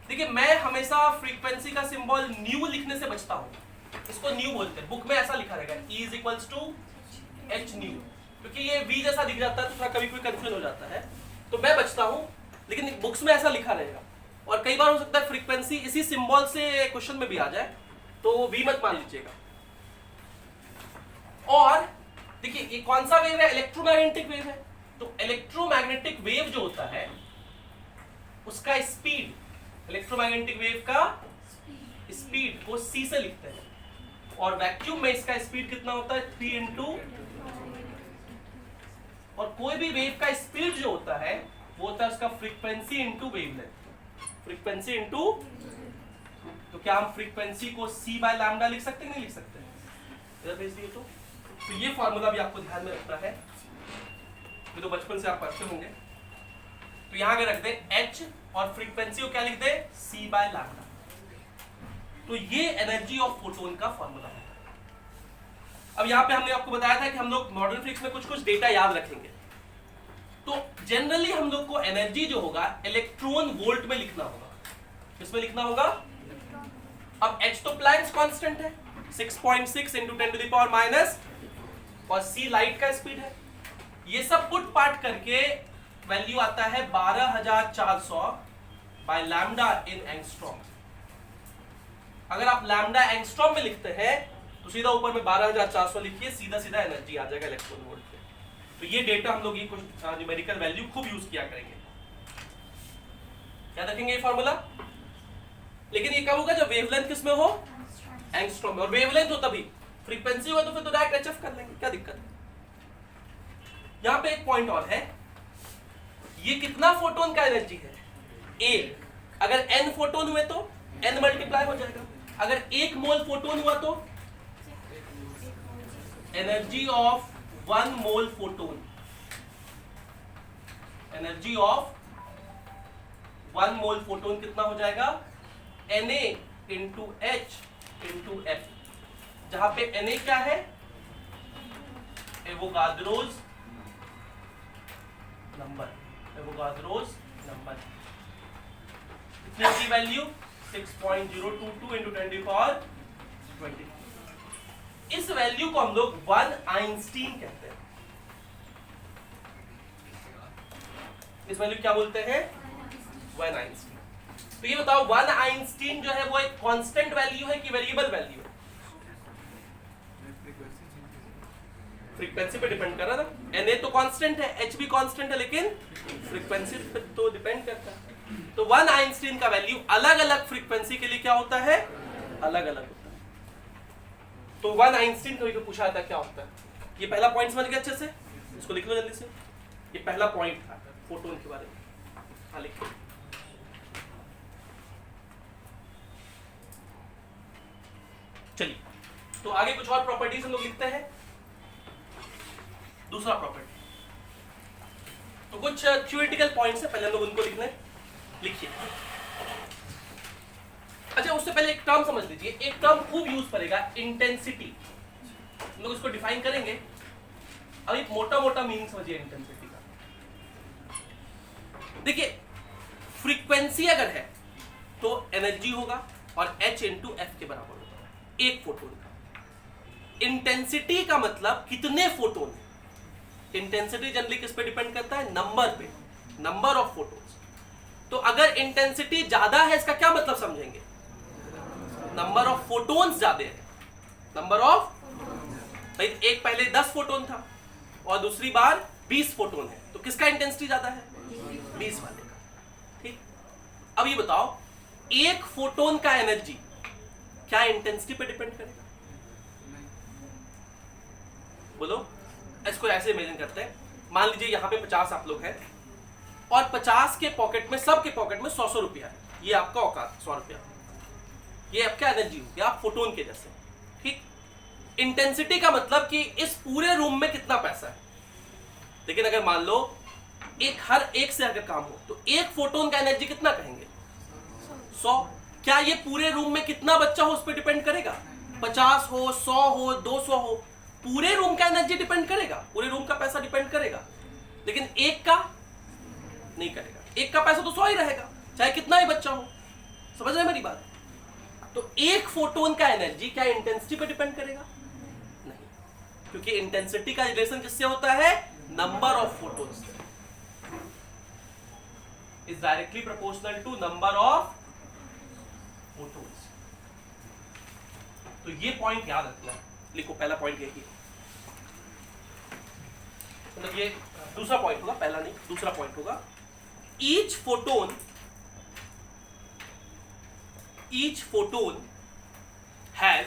देखिए मैं हमेशा फ्रीक्वेंसी का सिंबल न्यू लिखने से बचता हूं, इसको न्यू बोलते हैं, बुक में ऐसा लिखा रहेगा E is equals to h nu, क्योंकि ये V जैसा दिख जाता है तो थोड़ा कभी कोई कंफ्यूजन हो जाता है, तो मैं बचता हूं, लेकिन बुक्स में ऐसा लिखा रहेगा। और कई बार हो सकता है फ्रीक्वेंसी इसी सिंबल से क्वेश्चन में भी आ जाए, तो V मत मान लीजिएगा। और देखिए ये कौन सा वेव है, इलेक्ट्रोमैग्नेटिक वेव है, तो इलेक्ट्रोमैग्नेटिक वेव जो होता है उसका स्पीड, इलेक्ट्रोमैग्नेटिक वेव का स्पीड को C से लिखते हैं, और वैक्यूम में इसका स्पीड कितना होता है, 3 इंटू, और कोई भी वेव का स्पीड जो होता है वो होता है उसका frequency into wavelength, frequency into, तो क्या हम फ्रीक्वेंसी को C बाय लैम्डा लिख सकते हैं, नहीं लिख सकते, इधर भेज दिए तो ये फॉर्मूला भी आपको ध्यान में रखना है, ये तो बचपन से आप पढ़ते होंगे। तो यहां के रख दें H और फ्रीक्वेंसी को क्या लिख दें, C बाय लैम्डा। तो ये एनर्जी ऑफ फोटोन का फॉर्मूला है। अब यहाँ पे हमने आपको बताया था कि हम लोग मॉडर्न फिजिक्स में कुछ कुछ डेटा याद रखेंगे, तो जनरली हम लोग को एनर्जी जो होगा इलेक्ट्रॉन वोल्ट में लिखना होगा। किसमें लिखना होगा, अब H तो प्लैंक्स कांस्टेंट है 6.6 into 10 to the power minus, और C लाइट का स्पीड है, ये सब पुट पार्ट करके वैल्यू आता है 12400 बाय लैम्डा इन एंगस्ट्रॉम। अगर आप लैम्डा एंगस्ट्रॉम में लिखते हैं तो सीधा ऊपर में 12400 लिखिए, सीधा सीधा एनर्जी आ जाएगा इलेक्ट्रॉन वोल्ट पे। तो ये डेटा हम लोग ये कुछ न्यूमेरिकल वैल्यू खूब यूज किया करेंगे, याद रखेंगे ये फॉर्मूला। लेकिन ये कब होगा, जब वेवलेंथ किसमें हो, एंगस्ट्रॉम में, और वेवलेंथ हो तभी, फ्रीक्वेंसी हो तो फिर तो डायरेक्ट एचएफ कर लेंगे, क्या दिक्कत है। यहां पे एक पॉइंट और है, ये कितना फोटोन का एनर्जी है, एक, अगर n फोटोन हुए तो n मल्टीप्लाई हो जाएगा, अगर 1 मोल फोटोन हुआ तो energy of 1 mole photon, energy of 1 mole photon कितना हो जाएगा, Na into H into F, जहां पे Na क्या है, एवोगाद्रोस नंबर, एवोगाद्रोस नंबर। आइंस्टीन की वैल्यू 6.022 into 10⁻20। इस वैल्यू को हम लोग 1 आइंस्टीन कहते हैं। इस वैल्यू क्या बोलते हैं? 1 आइंस्टीन। तो ये बताओ 1 आइंस्टीन जो है वो एक कांस्टेंट वैल्यू है कि वेरिएबल वैल्यू है? फ्रीक्वेंसी पे डिपेंड कर रहा था। Na तो कांस्टेंट है, H भी कांस्टेंट है, लेकिन फ्रीक्वेंसी पे तो डिपेंड करता है। तो 1 आइंस्टीन का वैल्यू अलग अलग फ्रीक्वेंसी के लिए क्या होता है? अलग अलग होता है। तो 1 आइंस्टीन कभी को पूछा था क्या होता है। ये पहला पॉइंट समझ गए अच्छे से? इसको लिख लो जल्दी से। ये पहला पॉइंट था फोटोन के बारे में। हाँ लिखो। चलिए तो आगे कुछ और प्रॉपर्टीज हम लोग लिखते हैं। दूसरा प्रॉपर्टी, तो कुछ थ्योरेटिकल पॉइंट्स है, पहले हम लोग उनको लिखने। लिखिए। अच्छा उससे पहले एक टर्म समझ लीजिए, एक टर्म खूब यूज करेगा, इंटेंसिटी। हम लोग इसको डिफाइन करेंगे। अब एक मोटा मोटा मीनिंग समझिए इंटेंसिटी का। देखिए फ्रीक्वेंसी अगर है तो एनर्जी होगा और H इंटू एफ के बराबर होगा एक फोटोन का। इंटेंसिटी का मतलब कितने फोटोन है। इंटेंसिटी जनरली किस पे डिपेंड करता है? नंबर पे, नंबर ऑफ फोटोन्स। तो अगर इंटेंसिटी ज्यादा है इसका क्या मतलब समझेंगे? नंबर ऑफ फोटोन्स ज्यादा है। नंबर ऑफ, भाई एक पहले 10 फोटोन था और दूसरी बार 20 फोटोन है, तो किसका इंटेंसिटी ज्यादा है? 20 वाले का। ठीक। अब ये बताओ एक फोटोन का एनर्जी क्या इंटेंसिटी पे डिपेंड करेगा? बोलो। इसको ऐसे इमेजिन करते हैं, मान लीजिए यहाँ पे 50 आप लोग हैं और 50 के पॉकेट में, सबके पॉकेट में 100 रुपया है। ये आपका औकात 100 रुपया, ये आपका एनर्जी हो गया, आप फोटोन के जैसे। ठीक। इंटेंसिटी का मतलब कि इस पूरे रूम में कितना पैसा है। लेकिन अगर मान लो हर एक से अगर काम हो तो एक फोटोन का एनर्जी कितना कहेंगे? 100। क्या ये पूरे रूम में कितना बच्चा हो उस पर डिपेंड करेगा? 50 हो, 100 हो, 200 हो, पूरे रूम का एनर्जी डिपेंड करेगा, पूरे रूम का पैसा डिपेंड करेगा। लेकिन एक का नहीं करेगा। एक का पैसा तो 100 ही रहेगा चाहे कितना ही बच्चा हो। समझ रहे मेरी बात? तो एक फोटोन का एनर्जी क्या इंटेंसिटी पे डिपेंड करेगा? नहीं, क्योंकि इंटेंसिटी का रिलेशन किससे होता है? नंबर ऑफ फोटोन्स से। Is directly proportional to number of photons. तो ये पॉइंट याद रखना। लिखो, पहला पॉइंट यही है। मतलब ये दूसरा पॉइंट होगा, पहला नहीं, दूसरा पॉइंट होगा। Each photon has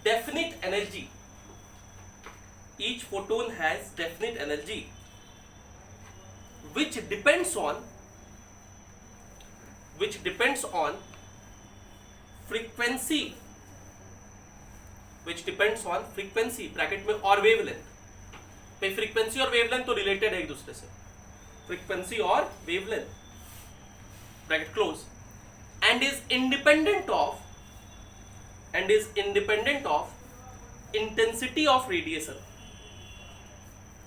definite energy. Each photon has definite energy which depends on frequency, bracket में, और वेवलेंथ। पे फ्रीक्वेंसी और वेवलेंथ तो रिलेटेड है एक दूसरे से। फ्रीक्वेंसी और wavelength bracket close, and is independent of intensity of radiation.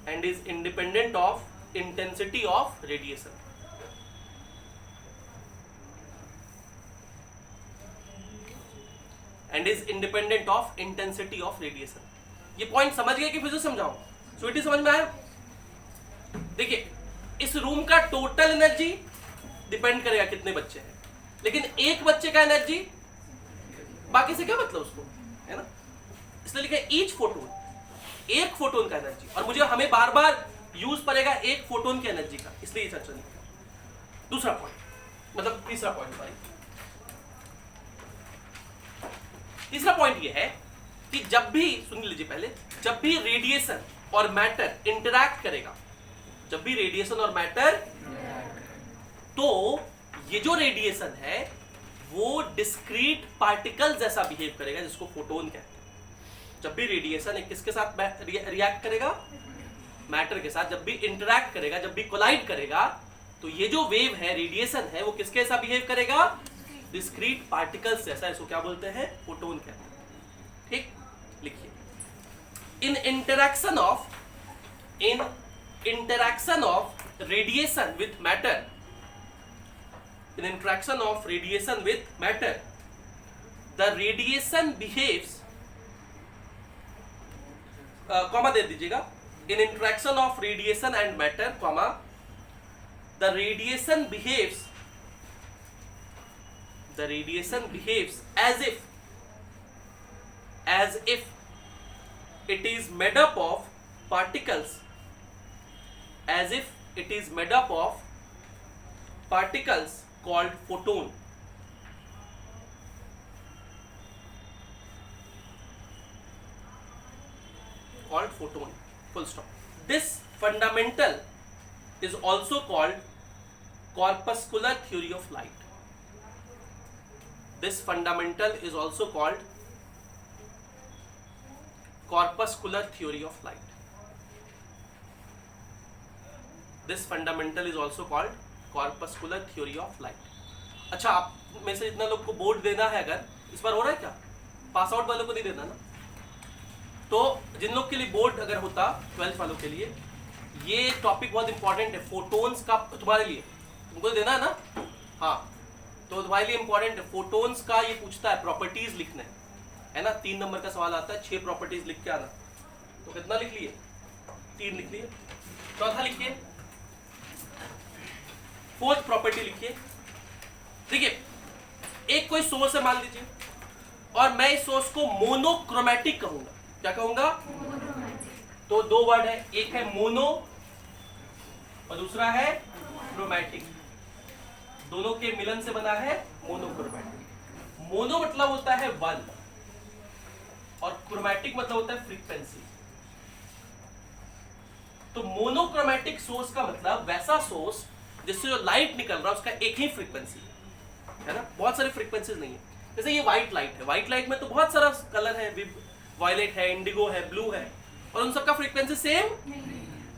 And is independent of intensity of radiation. And is independent of intensity of radiation. ये पॉइंट समझ गए कि फिर से समझाऊं? स्वीटी समझ में आया? देखिए इस रूम का टोटल एनर्जी डिपेंड करेगा कितने बच्चे हैं, लेकिन एक बच्चे का एनर्जी बाकी से क्या मतलब उसको, है ना? इसलिए लिखा ईच फोटोन, एक फोटोन का एनर्जी। और मुझे हमें बार बार यूज पड़ेगा एक फोटोन की एनर्जी का, इसलिए ये चर्चा नहीं। दूसरा पॉइंट, मतलब तीसरा पॉइंट, सॉरी, तीसरा पॉइंट ये है कि जब भी, सुन लीजिए पहले, जब भी रेडिएशन और मैटर इंटरैक्ट करेगा, जब भी रेडिएशन और मैटर, तो ये जो रेडिएशन है वो डिस्क्रीट पार्टिकल जैसा बिहेव करेगा, जिसको फोटोन कहते हैं। जब भी रेडिएशन किसके साथ रिएक्ट करेगा? मैटर के साथ। जब भी इंटरैक्ट करेगा, जब भी कोलाइड करेगा, तो ये जो वेव है, रेडिएशन है, वो किसके साथ बिहेव करेगा? डिस्क्रीट पार्टिकल्स जैसा। इसको क्या बोलते हैं? फोटोन कहते हैं। ठीक, लिखिए। In interaction of radiation with matter, in interaction of radiation with matter, the radiation behaves, comma दे दीजिएगा, in interaction of radiation and matter, comma, the radiation behaves as if it is made up of particles, as if it is made up of particles called photon. Called photon, full stop. This fundamental is also called corpuscular theory of light. This fundamental is also called corpuscular theory of light. This fundamental is also called corpuscular theory of light. अच्छा, आप में से इतना लोग को board देना है, अगर इस बार हो रहा है क्या, पास आउट वालों को नहीं देना ना, तो जिन लोग के लिए बोर्ड अगर होता 12th वालों के लिए, ये टॉपिक बहुत इंपॉर्टेंट है, फोटोन्स का तुम्हारे लिए, तुमको देना है ना, हाँ, तो तुम्हारे लिए इंपॉर्टेंट है। फोटोन्स का ये पूछता है, प्रॉपर्टीज लिखना है ना, 3 नंबर का सवाल आता है, 6 प्रॉपर्टीज लिख के आना, तो कितना लिख लिए, 3 लिख लिए, चौथा लिखिए, 4th प्रॉपर्टी लिखिए। देखिए, एक कोई सोर्स है मान लीजिए, और मैं इस सोर्स को मोनोक्रोमैटिक कहूंगा, क्या कहूंगा, तो 2 वर्ड है, एक है मोनो और दूसरा है क्रोमैटिक, दोनों के मिलन से बना है मोनोक्रोमैटिक। मोनो मतलब होता है 1 और क्रोमैटिक मतलब होता है फ्रीक्वेंसी। तो मोनोक्रोमैटिक सोर्स का मतलब वैसा सोर्स जिससे जो लाइट निकल रहा है उसका एक ही फ्रीक्वेंसी है ना, बहुत सारी फ्रीक्वेंसीज नहीं है। जैसे ये व्हाइट लाइट है, व्हाइट लाइट में तो बहुत सारा कलर है, वायलेट है, इंडिगो है, ब्लू है, और उन सबका फ्रीक्वेंसी सेम नहीं।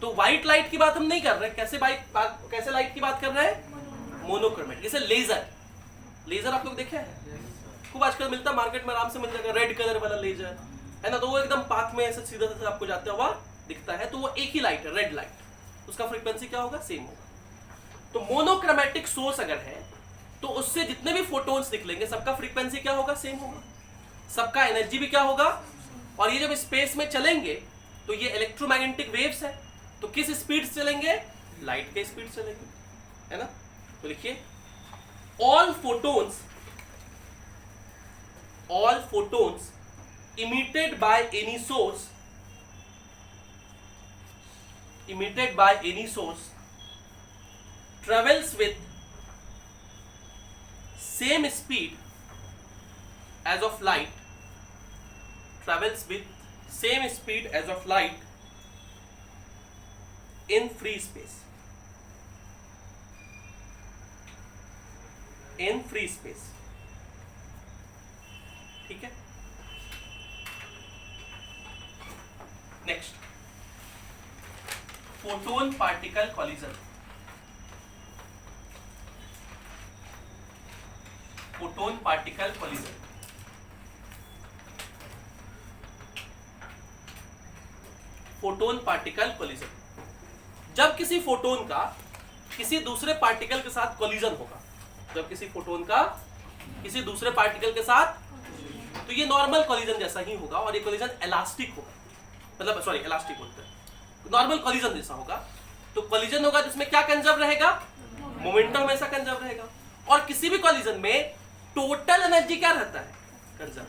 तो व्हाइट लाइट की बात हम नहीं कर रहे, कैसे लाइट की बात कर रहे हैं, मोनोक्रोमैटिक। जैसे लेजर आप लोग देखे हैं, खूब आजकल मिलता है मार्केट में, आराम से मिल जाएगा, रेड कलर वाला लेजर है ना, तो वो एकदम पाथ में ऐसे सीधा सीधा आपको जाता हुआ दिखता है, तो वो एक ही लाइट है, रेड लाइट, उसका फ्रीक्वेंसी क्या होगा, सेम होगा। तो मोनोक्रोमैटिक सोर्स अगर है तो उससे जितने भी फोटोन्स निकलेंगे सबका फ्रीक्वेंसी क्या होगा, सेम होगा, सबका एनर्जी भी क्या होगा, और ये जब स्पेस में चलेंगे तो ये इलेक्ट्रोमैग्नेटिक वेव्स है, तो किस स्पीड से चलेंगे, लाइट के स्पीड से चलेंगे, है ना। तो लिखिए, all photons emitted by any source travels with same speed as of light, in free space, ठीक है। Next, photon particle collision. Photon particle collision, photon particle collision, जब किसी फोटोन का किसी दूसरे पार्टिकल के साथ कॉलिजन होगा, जब किसी फोटोन का किसी दूसरे पार्टिकल के साथ, तो ये नॉर्मल कॉलिजन जैसा ही होगा, और ये कॉलिजन इलास्टिक होगा, मतलब सॉरी इलास्टिक बोलते हैं, नॉर्मल कॉलिजन जैसा होगा। तो कॉलिजन होगा जिसमें क्या कंजर्व रहेगा, मोमेंटम हमेशा कंजर्व रहेगा, और किसी भी कॉलिजन में टोटल एनर्जी क्या रहता है, कंजर्व।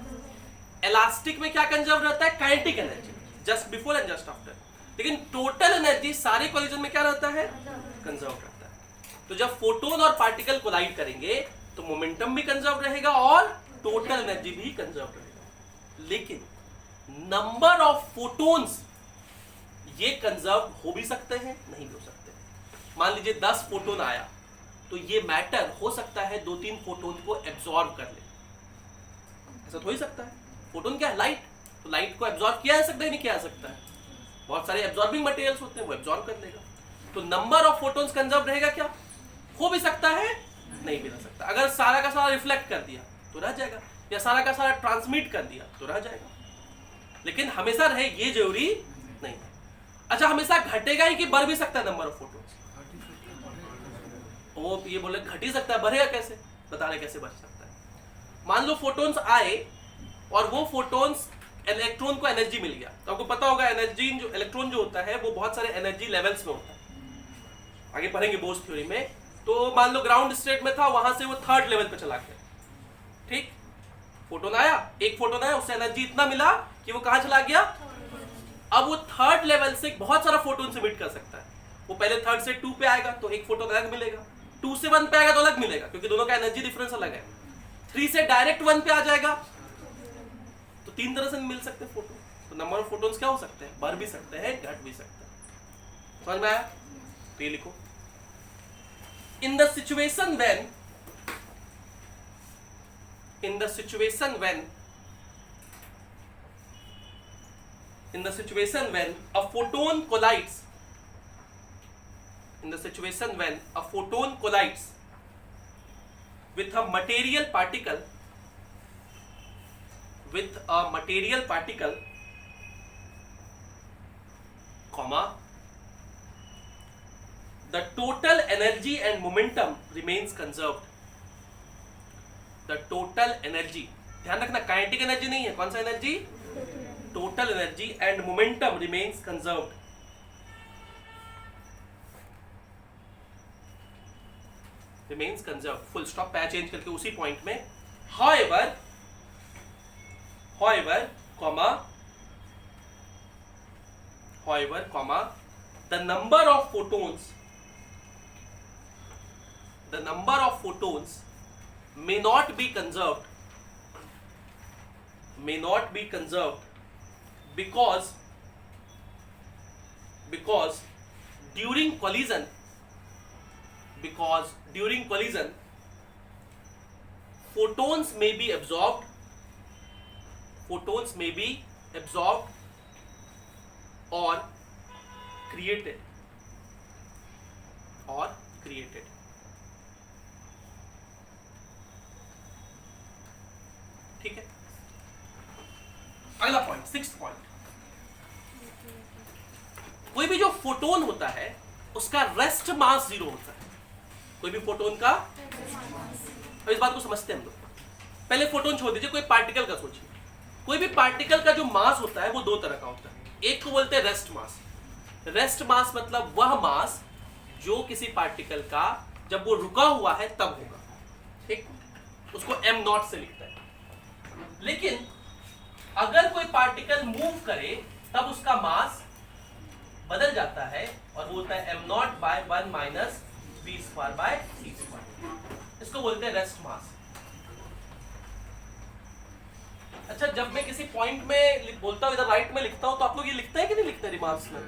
इलास्टिक में क्या कंजर्व रहता है, kinetic energy, just before and just after, लेकिन टोटल एनर्जी सारे कॉलिजन में क्या रहता है, कंजर्व रहता है। तो जब फोटोन और पार्टिकल कोलाइड करेंगे तो मोमेंटम भी कंजर्व रहेगा और टोटल एनर्जी भी कंजर्व रहेगा, लेकिन नंबर ऑफ फोटोन्स ये कंजर्व हो भी सकते हैं, नहीं भी हो सकते। मान लीजिए 10 फोटोन आया, तो ये मैटर हो सकता है 2-3 फोटोन को एब्जॉर्ब कर ले, ऐसा तो हो ही सकता है। फोटोन क्या है, लाइट, तो लाइट को एब्जॉर्ब किया जा सकता है, नहीं किया जा सकता है, बहुत सारे एब्जॉर्बिंग मटेरियल्स होते हैं, वो एब्जॉर्ब कर लेगा। तो नंबर ऑफ फोटोन्स कंजर्व रहेगा क्या, हो भी सकता है, नहीं भी रह सकता। अगर सारा का सारा रिफ्लेक्ट कर दिया तो रह जाएगा, या सारा का सारा ट्रांसमिट कर दिया तो रह जाएगा, लेकिन हमेशा रहे ये जरूरी नहीं है। अच्छा, हमेशा घटेगा ही कि बढ़ भी सकता है नंबर ऑफ फोटोन्स, वो ये बोले घट ही सकता है, बढ़ेगा कैसे, बता रहे कैसे बढ़ सकता है। मान लो फोटोन्स आए और वो फोटोन्स इलेक्ट्रॉन को एनर्जी मिल गया, तो आपको पता होगा एनर्जी जो इलेक्ट्रॉन जो होता है वो बहुत सारे एनर्जी लेवल्स में होता है, आगे पढ़ेंगे बोर्स थ्योरी में। तो मान लो ग्राउंड स्टेट में था, वहां से वो थर्ड लेवल पे चला गया, ठीक, फोटोन आया, एक फोटोन आया, उससे एनर्जी इतना मिला कि वो कहां चला गया। अब वो थर्ड लेवल से बहुत सारा फोटोन से मीट कर सकता है। वो पहले थर्ड से 2 पे आएगा तो एक फोटोन अलग मिलेगा, 2 से 1 पे आएगा तो अलग मिलेगा, क्योंकि दोनों का एनर्जी डिफरेंस अलग है। 3 से डायरेक्ट 1 पे आ जाएगा तो 3 तरह से मिल सकते हैं फोटो। तो नंबर ऑफ फोटोन्स क्या हो सकते हैं, बढ़ भी सकते हैं, घट भी सकते हैं। समझ में आया? तो ये लिखो, in the situation when a photon collides with a material particle comma, the total energy and momentum remains conserved. The total energy, ध्यान रखना काइनेटिक एनर्जी नहीं है, कौन सा energy, total energy and momentum remains conserved. Remains conserved, full stop, patch change करके उसी point में। however comma the number of photons may not be conserved because during collision photons may be absorbed or created ठीक है। अगला point, 6th point, कोई भी जो photon होता है उसका रेस्ट मास 0 होता है। कोई भी फोटोन का, अब इस बात को समझते हैं हम लोग। पहले फोटोन छोड़ दीजिए, कोई पार्टिकल का सोचिए। कोई भी पार्टिकल का जो मास होता है वो 2 तरह का होता है। एक को बोलते हैं रेस्ट मास। रेस्ट मास मतलब वह मास जो किसी पार्टिकल का जब वो रुका हुआ है तब होगा, ठीक, उसको m0 से लिखता है। लेकिन अगर कोई पार्टिकल मूव करे तब उसका मास बदल जाता है और वो होता है m0/1 माइनस v²/c²। इसको बोलते हैं रेस्ट मास। अच्छा, जब मैं किसी पॉइंट में बोलता हूँ, इधर राइट में लिखता हूँ, तो आप लोग ये लिखते हैं कि नहीं लिखते रिमार्क्स में?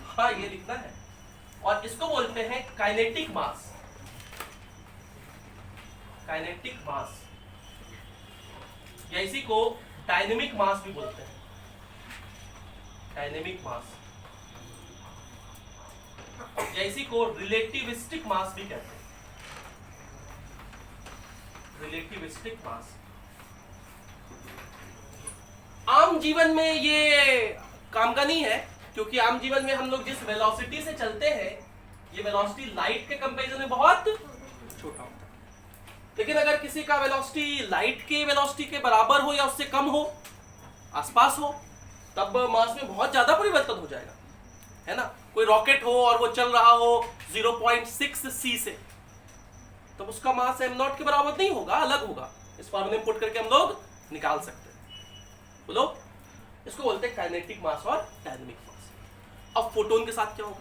हाँ, ये लिखना है। और इसको बोलते हैं काइनेटिक मास। या इसी को डायनेमिक मास भी बोलते हैं। या इसी को रिलेटिविस्टिक मास भी कहते हैं। रिलेटिविस्टिक मास। आम जीवन में ये काम का नहीं है, क्योंकि आम जीवन में हम लोग जिस वेलोसिटी से चलते हैं, ये वेलोसिटी लाइट के कंपैरिजन में बहुत छोटा होता है। लेकिन अगर किसी का वेलोसिटी लाइट के वेलोसिटी के बराबर हो या उससे कम हो, आसपास हो, तब मास में बहुत ज्यादा परिवर्तन हो जाएगा, है ना। कोई रॉकेट हो और वो चल रहा हो 0.6 c से, तब उसका मास m0 के बराबर नहीं होगा, अलग होगा। इस फॉर्मूले में पुट करके हम लोग निकाल सकते हैं। बोलो, इसको बोलते हैं काइनेटिक मास और डायनेमिक मास। अब फोटोन के साथ क्या होगा?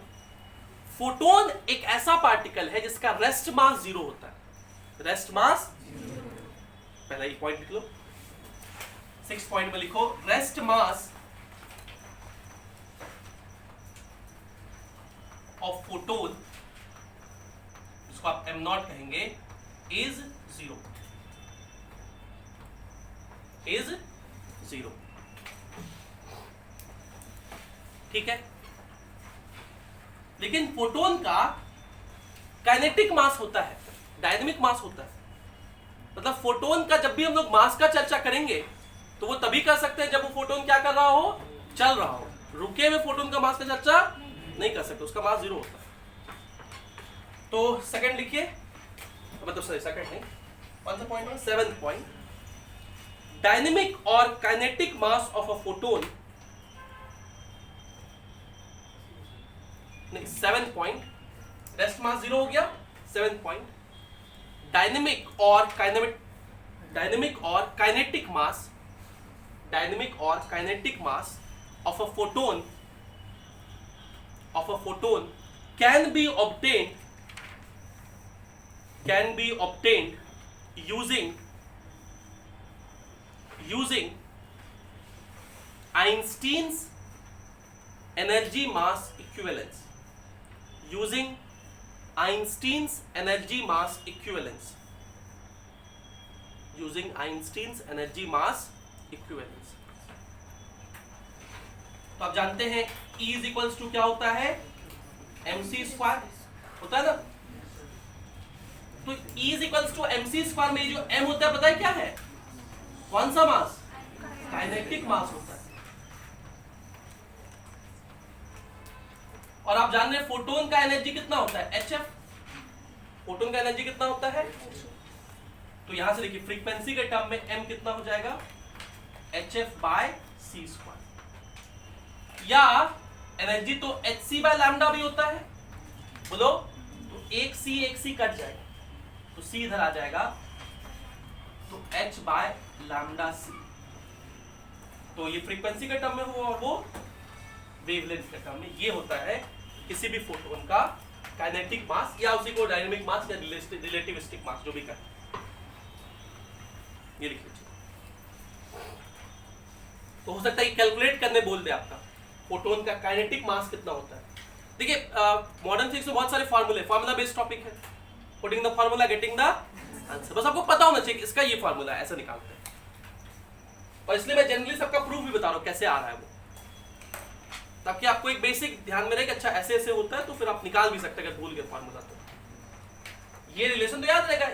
फोटोन एक ऐसा पार्टिकल है जिसका रेस्ट मास 0 होता है। रेस्ट मास, पहला ये पॉइंट लिख लो, 6 पॉइंट में लिखो, रेस्ट मास ऑफ फोटोन, जिसको आप m0 कहेंगे, इज 0। ठीक है। लेकिन फोटोन का काइनेटिक मास होता है, डायनेमिक मास होता है। मतलब फोटोन का जब भी हम लोग मास का चर्चा करेंगे तो वो तभी कर सकते हैं जब वो फोटोन क्या कर रहा हो, चल रहा हो। रुके हुए फोटोन का मास का चर्चा नहीं कर सकते, उसका मास 0 होता है। तो सेकंड लिखिए, सॉरी सेकंड नहीं, कौन सा पॉइंट है, सेवंथ पॉइंट, डायनेमिक और kinetic mass of a photon, नहीं सेवंथ पॉइंट, रेस्ट मास 0 हो गया, सेवंथ पॉइंट, डायनेमिक और काइनेटिक मास, डायनेमिक और kinetic mass of a photon can be obtained using Einstein's energy mass equivalence, using Einstein's energy mass equivalence, using Einstein's energy mass equivalence। तो आप जानते हैं E is equals to क्या होता है, mc square होता है ना। तो E is equals to mc square में जो m होता है पता है क्या है, कौन सा मास, काइनेटिक मास होता है। और आप जान रहे हैं फोटोन का एनर्जी कितना होता है, hf, फोटोन का एनर्जी कितना होता है, तो यहां से देखिए फ्रीक्वेंसी के टर्म में m कितना हो जाएगा, hf बाय c स्क्वायर, या एनर्जी तो hc बाय लैम्डा भी होता है, बोलो, तो एक c कट जाएगा, तो c इधर आ जाएगा, तो h बाय लैम्डा c, तो ये फ्रीक्वेंसी के टर्म में हुआ और वो वेवलेंथ के टर्म में, ये होता है किसी भी फोटोन का काइनेटिक मास, या उसी को डायनेमिक मास या रिलेटिविस्टिक मास जो भी कहें, ये लिख लीजिए। तो हो सकता है कैलकुलेट करने बोल दे आपका फोटोन का काइनेटिक मास कितना होता है। देखिए मॉडर्न फिजिक्स में बहुत सारे फार्मूला बेस्ड टॉपिक है, putting the formula getting the answer, बस आपको पता होना चाहिए इसका ये फार्मूला है, ऐसा निकालते हैं। और इसलिए मैं जनरली सबका प्रूफ भी बता रहा हूँ कैसे आ रहा है वो, ताकि आपको एक बेसिक ध्यान में रहे कि अच्छा ऐसे ऐसे होता है, तो फिर आप निकाल भी सकते हैं अगर भूल गए फार्मूला तो। ये रिलेशन तो याद रहेगा,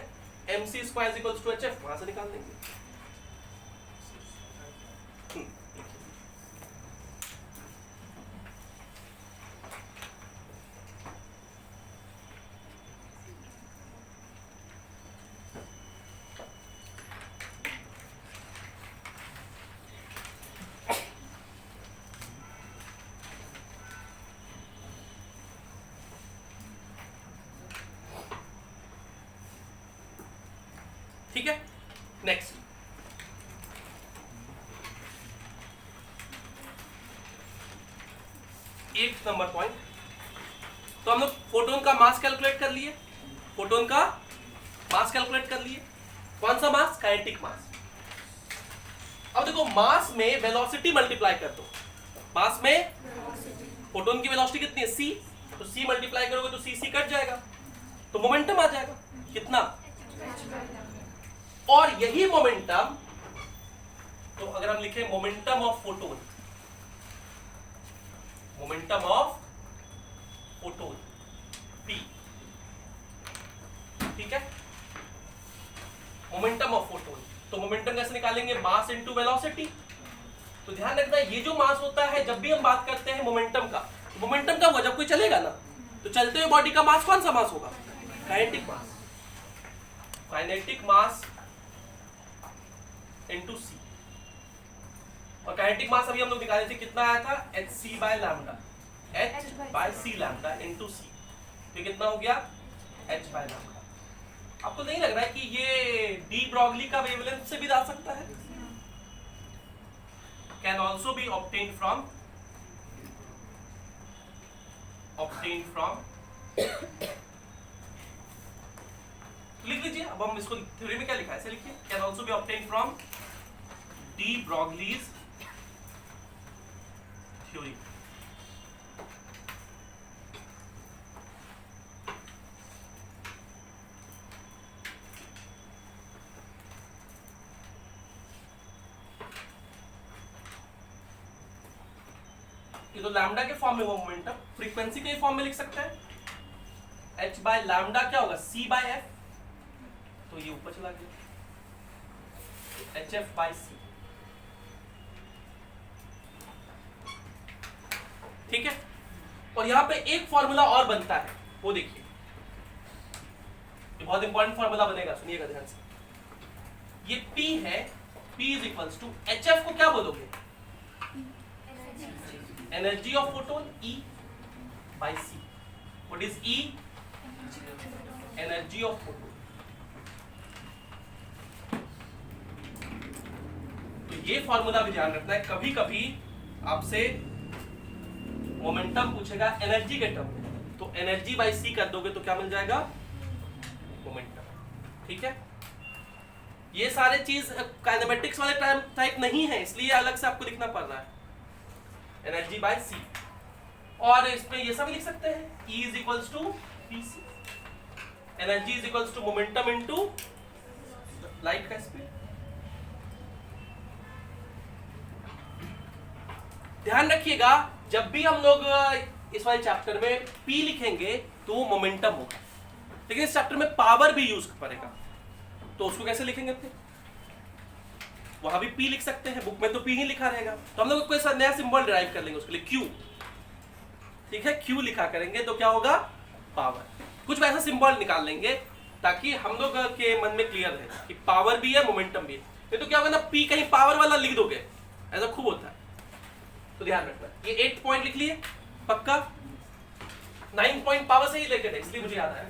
mc square equals to hf, वहां से निकाल देंगे। ठीक है, नेक्स्ट, एट नंबर पॉइंट। तो हम लोग फोटोन का मास कैलकुलेट कर लिए, फोटोन का मास कैलकुलेट कर लिए, कौन सा मास, काइनेटिक मास। अब देखो मास में वेलोसिटी मल्टीप्लाई कर दो, मास में फोटोन की वेलोसिटी कितनी है, c, तो c मल्टीप्लाई करोगे तो c कट जाएगा, तो मोमेंटम आ जाएगा कितना, और यही मोमेंटम, तो अगर हम लिखें momentum of photon, momentum of photon p, ठीक है, मोमेंटम ऑफ फोटोन, तो मोमेंटम कैसे निकालेंगे, मास इनटू वेलोसिटी। तो ध्यान रखना ये जो मास होता है, जब भी हम बात करते हैं मोमेंटम का, मोमेंटम कब होगा, जब कोई चलेगा ना, तो चलते हुए बॉडी का मास कौन सा मास होगा, kinetic mass, kinetic mass into c, और काइनेटिक मास अभी हम लोग निकाले थे कितना आया था, hc by lambda, h by c lambda into c, तो कितना हो गया, h बाय लैम्डा। आपको नहीं लग रहा है कि ये डी ब्रॉगली का वेवलेंथ से भी आ सकता है, can also be obtained from लिख लीजिए। अब हम इसको थ्योरी में क्या लिखा है, ऐसे लिखिए, can also be obtained from de Broglie's theory. ये तो लैम्डा के फॉर्म में वो मोमेंटम, फ्रीक्वेंसी के फॉर्म में लिख सकते हैं, h बाय लैम्डा क्या होगा, c बाय f, तो ये ऊपर चला गया, hf बाय c, ठीक है। और यहां पे एक फॉर्मूला और बनता है, वो देखिए, ये बहुत इंपॉर्टेंट फॉर्मूला बनेगा, सुनिएगा ध्यान से। ये P है, P is equals to HF को क्या बोलोगे? Energy of photon, E by C। What is E? Energy of photon. तो ये फॉर्मूला भी ध्यान रखना है, कभी कभी आपसे मोमेंटम पूछेगा एनर्जी के टर्म में, तो एनर्जी बाय C कर दोगे तो क्या मिल जाएगा? मोमेंटम। ठीक है, ये सारे चीज काइनेमेटिक्स वाले टाइप नहीं है, इसलिए अलग से आपको लिखना पड़ रहा है, एनर्जी बाय C। और इसमें ये सब लिख सकते हैं, E is equals to PC, energy is equals to momentum into light का स्पीड। ध्यान रखिएगा, जब भी हम लोग इस वाले चैप्टर में P लिखेंगे तो वो मोमेंटम होगा, लेकिन इस चैप्टर में पावर भी यूज करेगा, तो उसको कैसे लिखेंगे फिर? वहां भी P लिख सकते हैं, बुक में तो P ही लिखा रहेगा, तो हम लोग कोई सा नया सिंबल डिराइव कर लेंगे उसके लिए, Q। ठीक है, Q लिखा करेंगे तो क्या होगा? पावर। कुछ वैसा सिंबल निकाल लेंगे ताकि हम लोग के मन में क्लियर रहे कि पावर भी है, मोमेंटम भी है। नहीं तो क्या होगा ना, P कहीं पावर वाला लिख दोगे, ऐसा खूब होता है, तो ध्यान रखना। ये 8 पॉइंट लिख लिए पक्का, 9 पॉइंट पावर से ही लेके थे, इसलिए मुझे याद आया,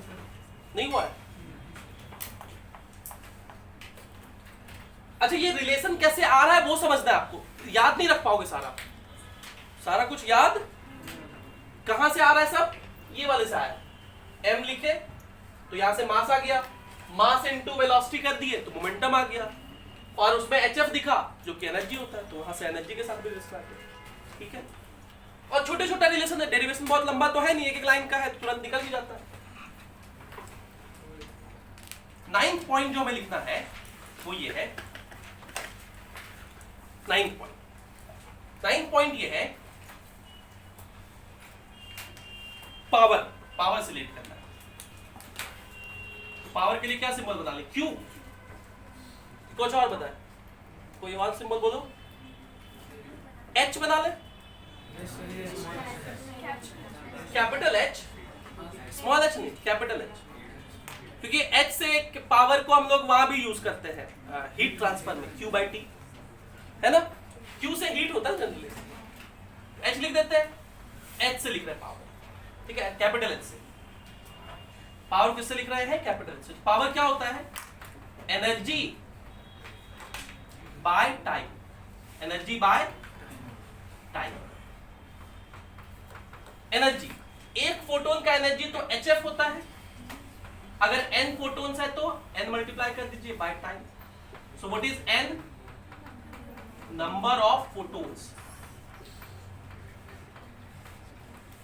नहीं हुआ है। अच्छा, ये रिलेशन कैसे आ रहा है वो समझना है आपको, याद नहीं रख पाओगे सारा कुछ याद कहां से आ रहा है, सब ये वाले से आया। m लिखे तो यहां से मास आ गया, मास इनटू वेलोसिटी कर दिए तो मोमेंटम आ गया, और उसमें HF दिखा जो कि एनर्जी होता है, तो वहां से एनर्जी के साथ भी रिलेशन आ गया। ठीक है, और छोटे छोटा रिलेशन है, डेरिवेशन बहुत लंबा तो है नहीं, एक एक लाइन का है, तुरंत निकल भी जाता है। 9th पॉइंट जो हमें लिखना है वो ये है, 9th पॉइंट ये है पावर से रिलेट करना है। पावर के लिए क्या सिंबल बना ले? Q। कुछ और बताए, कोई और सिंबल बोलो। H बना ले, कैपिटल H, स्मॉल h नहीं, कैपिटल H, क्योंकि H से पावर को हम लोग वहां भी यूज करते हैं हीट ट्रांसफर में, Q/T है ना, Q से हीट होता है जनरली, H लिख देते हैं, H से लिख रहे हैं पावर। ठीक है, कैपिटल H से पावर किससे लिख रहे हैं? कैपिटल H से। पावर क्या होता है? Energy by time, energy by time. Energy, एक फोटोन का एनर्जी तो HF होता है, अगर n फोटोन्स है तो n मल्टीप्लाई कर दीजिए by time. So what is n? Number of photons,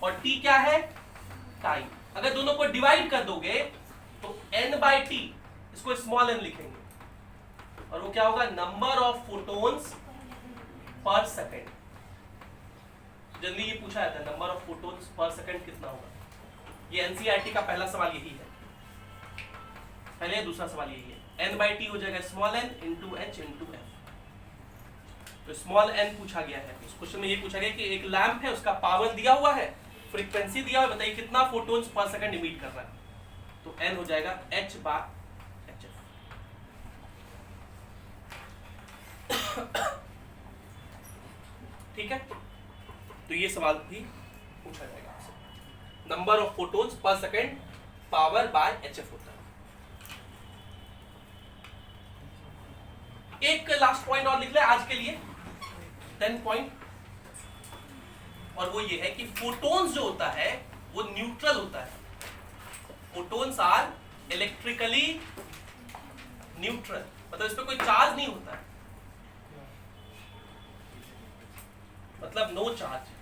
और t क्या है? टाइम। अगर दोनों को डिवाइड कर दोगे तो n/t, इसको स्मॉल n लिखेंगे, और वो क्या होगा? नंबर ऑफ फोटोन्स पर सेकेंड। जनरली ये पूछा जाता है, नंबर ऑफ फोटोन्स पर सेकेंड कितना होगा? ये एनसीईआरटी का पहला सवाल यही है, पहले दूसरा सवाल यही है। n/t हो जाएगा small n into h into f। तो स्मॉल n पूछा गया है, इस क्वेश्चन में ये पूछा गया कि एक लैंप है, उसका पावर दिया हुआ है, फ्रीक्वेंसी दिया हुआ है, बताइए कितना फोटोन्स पर सेकंड इमिट कर रहा है, तो n हो जाएगा h/hf। ठीक है, तो ये सवाल भी पूछा जाएगा आपसे, नंबर ऑफ फोटोन्स पर सेकंड पावर बाय hf होता है। एक लास्ट पॉइंट और लिख ले आज के लिए, 10 पॉइंट, और वो ये है कि फोटोन्स जो होता है वो न्यूट्रल होता है। फोटोन्स आर इलेक्ट्रिकली न्यूट्रल, मतलब इस पे कोई चार्ज नहीं होता है, मतलब नो चार्ज।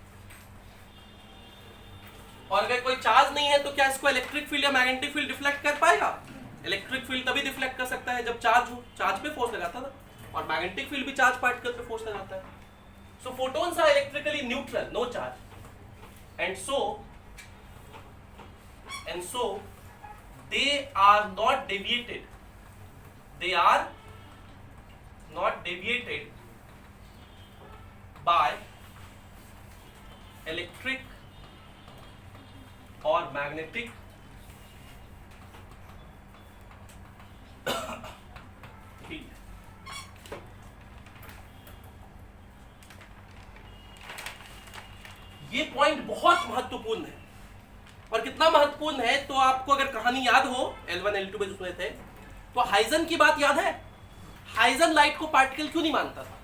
और अगर कोई चार्ज नहीं है तो क्या इसको इलेक्ट्रिक फील्ड या मैग्नेटिक फील्ड डिफ्लेक्ट कर पाएगा? इलेक्ट्रिक फील्ड तभी डिफ्लेक्ट कर सकता है जब चार्ज हो, चार्ज पे फोर्स लगाता था, और मैग्नेटिक फील्ड भी चार्ज पार्टिकल पे फोर्स लगाता है। So photons are electrically neutral, no charge, and so they are not deviated. They are not deviated by electric or magnetic ये पॉइंट बहुत महत्वपूर्ण है। और कितना महत्वपूर्ण है तो आपको अगर कहानी याद हो L1 L2 में सुने थे तो हाइजन की बात याद है। हाइजन लाइट को पार्टिकल क्यों नहीं मानता था?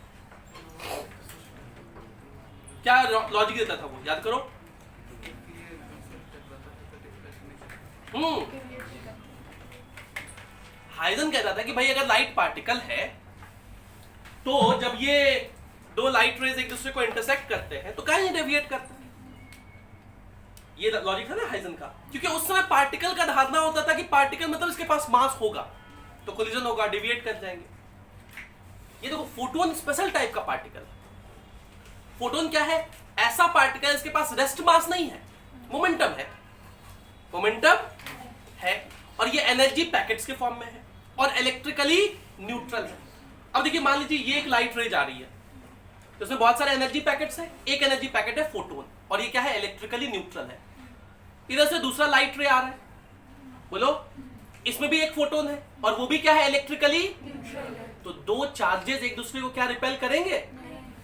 क्या लॉजिक देता था वो, याद करो। हाइजन कहता था कि भाई अगर लाइट पार्टिकल है तो जब ये दो लाइट रेज एक दूसरे को इंटरसेक्ट करते हैं तो कहीं डेविएट करते हैं। ये लॉजिक था ना हाइजन का, क्योंकि उस समय पार्टिकल का धारणा होता था कि पार्टिकल मतलब इसके पास मास होगा तो कोलिजन होगा, डेविएट कर जाएंगे। ये देखो फोटोन स्पेशल टाइप का पार्टिकल है। फोटोन क्या है? ऐसा पार्टिकल इसके पास रेस्ट मास नहीं है, मोमेंटम है। मोमेंटम है और ये एनर्जी पैकेट्स के फॉर्म में है और इलेक्ट्रिकली न्यूट्रल है। अब देखिए मान लीजिए ये एक लाइट रे जा रही है तो इसमें बहुत सारे एनर्जी पैकेट्स हैं। एक एनर्जी पैकेट है फोटोन और ये क्या है? इलेक्ट्रिकली न्यूट्रल है। इधर से दूसरा लाइट रे आ रहा है, बोलो इसमें भी एक फोटोन है और वो भी क्या है? इलेक्ट्रिकली। तो दो चार्जेस एक दूसरे को क्या रिपेल करेंगे?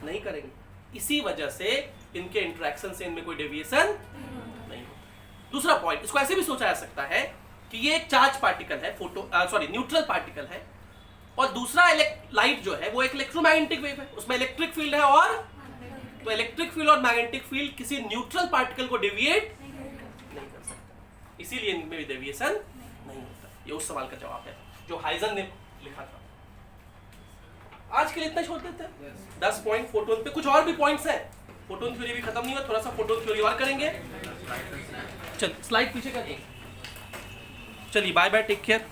नहीं करेंगे। इसी वजह से इनके इंटरेक्शन से इनमें कोई डेविएशन नहीं होता। दूसरा पॉइंट, इसको ऐसे भी सोचा जा सकता है कि ये एक चार्ज पार्टिकल है, न्यूट्रल पार्टिकल है और दूसरा लाइट जो है वो एक इलेक्ट्रोमैग्नेटिक वेव है, उसमें इलेक्ट्रिक फील्ड है और तो इलेक्ट्रिक फील्ड और मैग्नेटिक फील्ड किसी न्यूट्रल पार्टिकल को डेविएट नहीं कर सकता, इसीलिए इनमें भी डेविएशन नहीं होता। ये उस सवाल का जवाब है जो हाइजन ने लिखा था। आज के लिए इतना छोड़ देते हैं। 10 पॉइंट फोटोन पे, कुछ और भी पॉइंट्स हैं। फोटोन थ्योरी भी खत्म नहीं हुआ, थोड़ा सा फोटोन थ्योरी और करेंगे। चल स्लाइड पीछे करिए। चलिए बाय बाय, टेक केयर।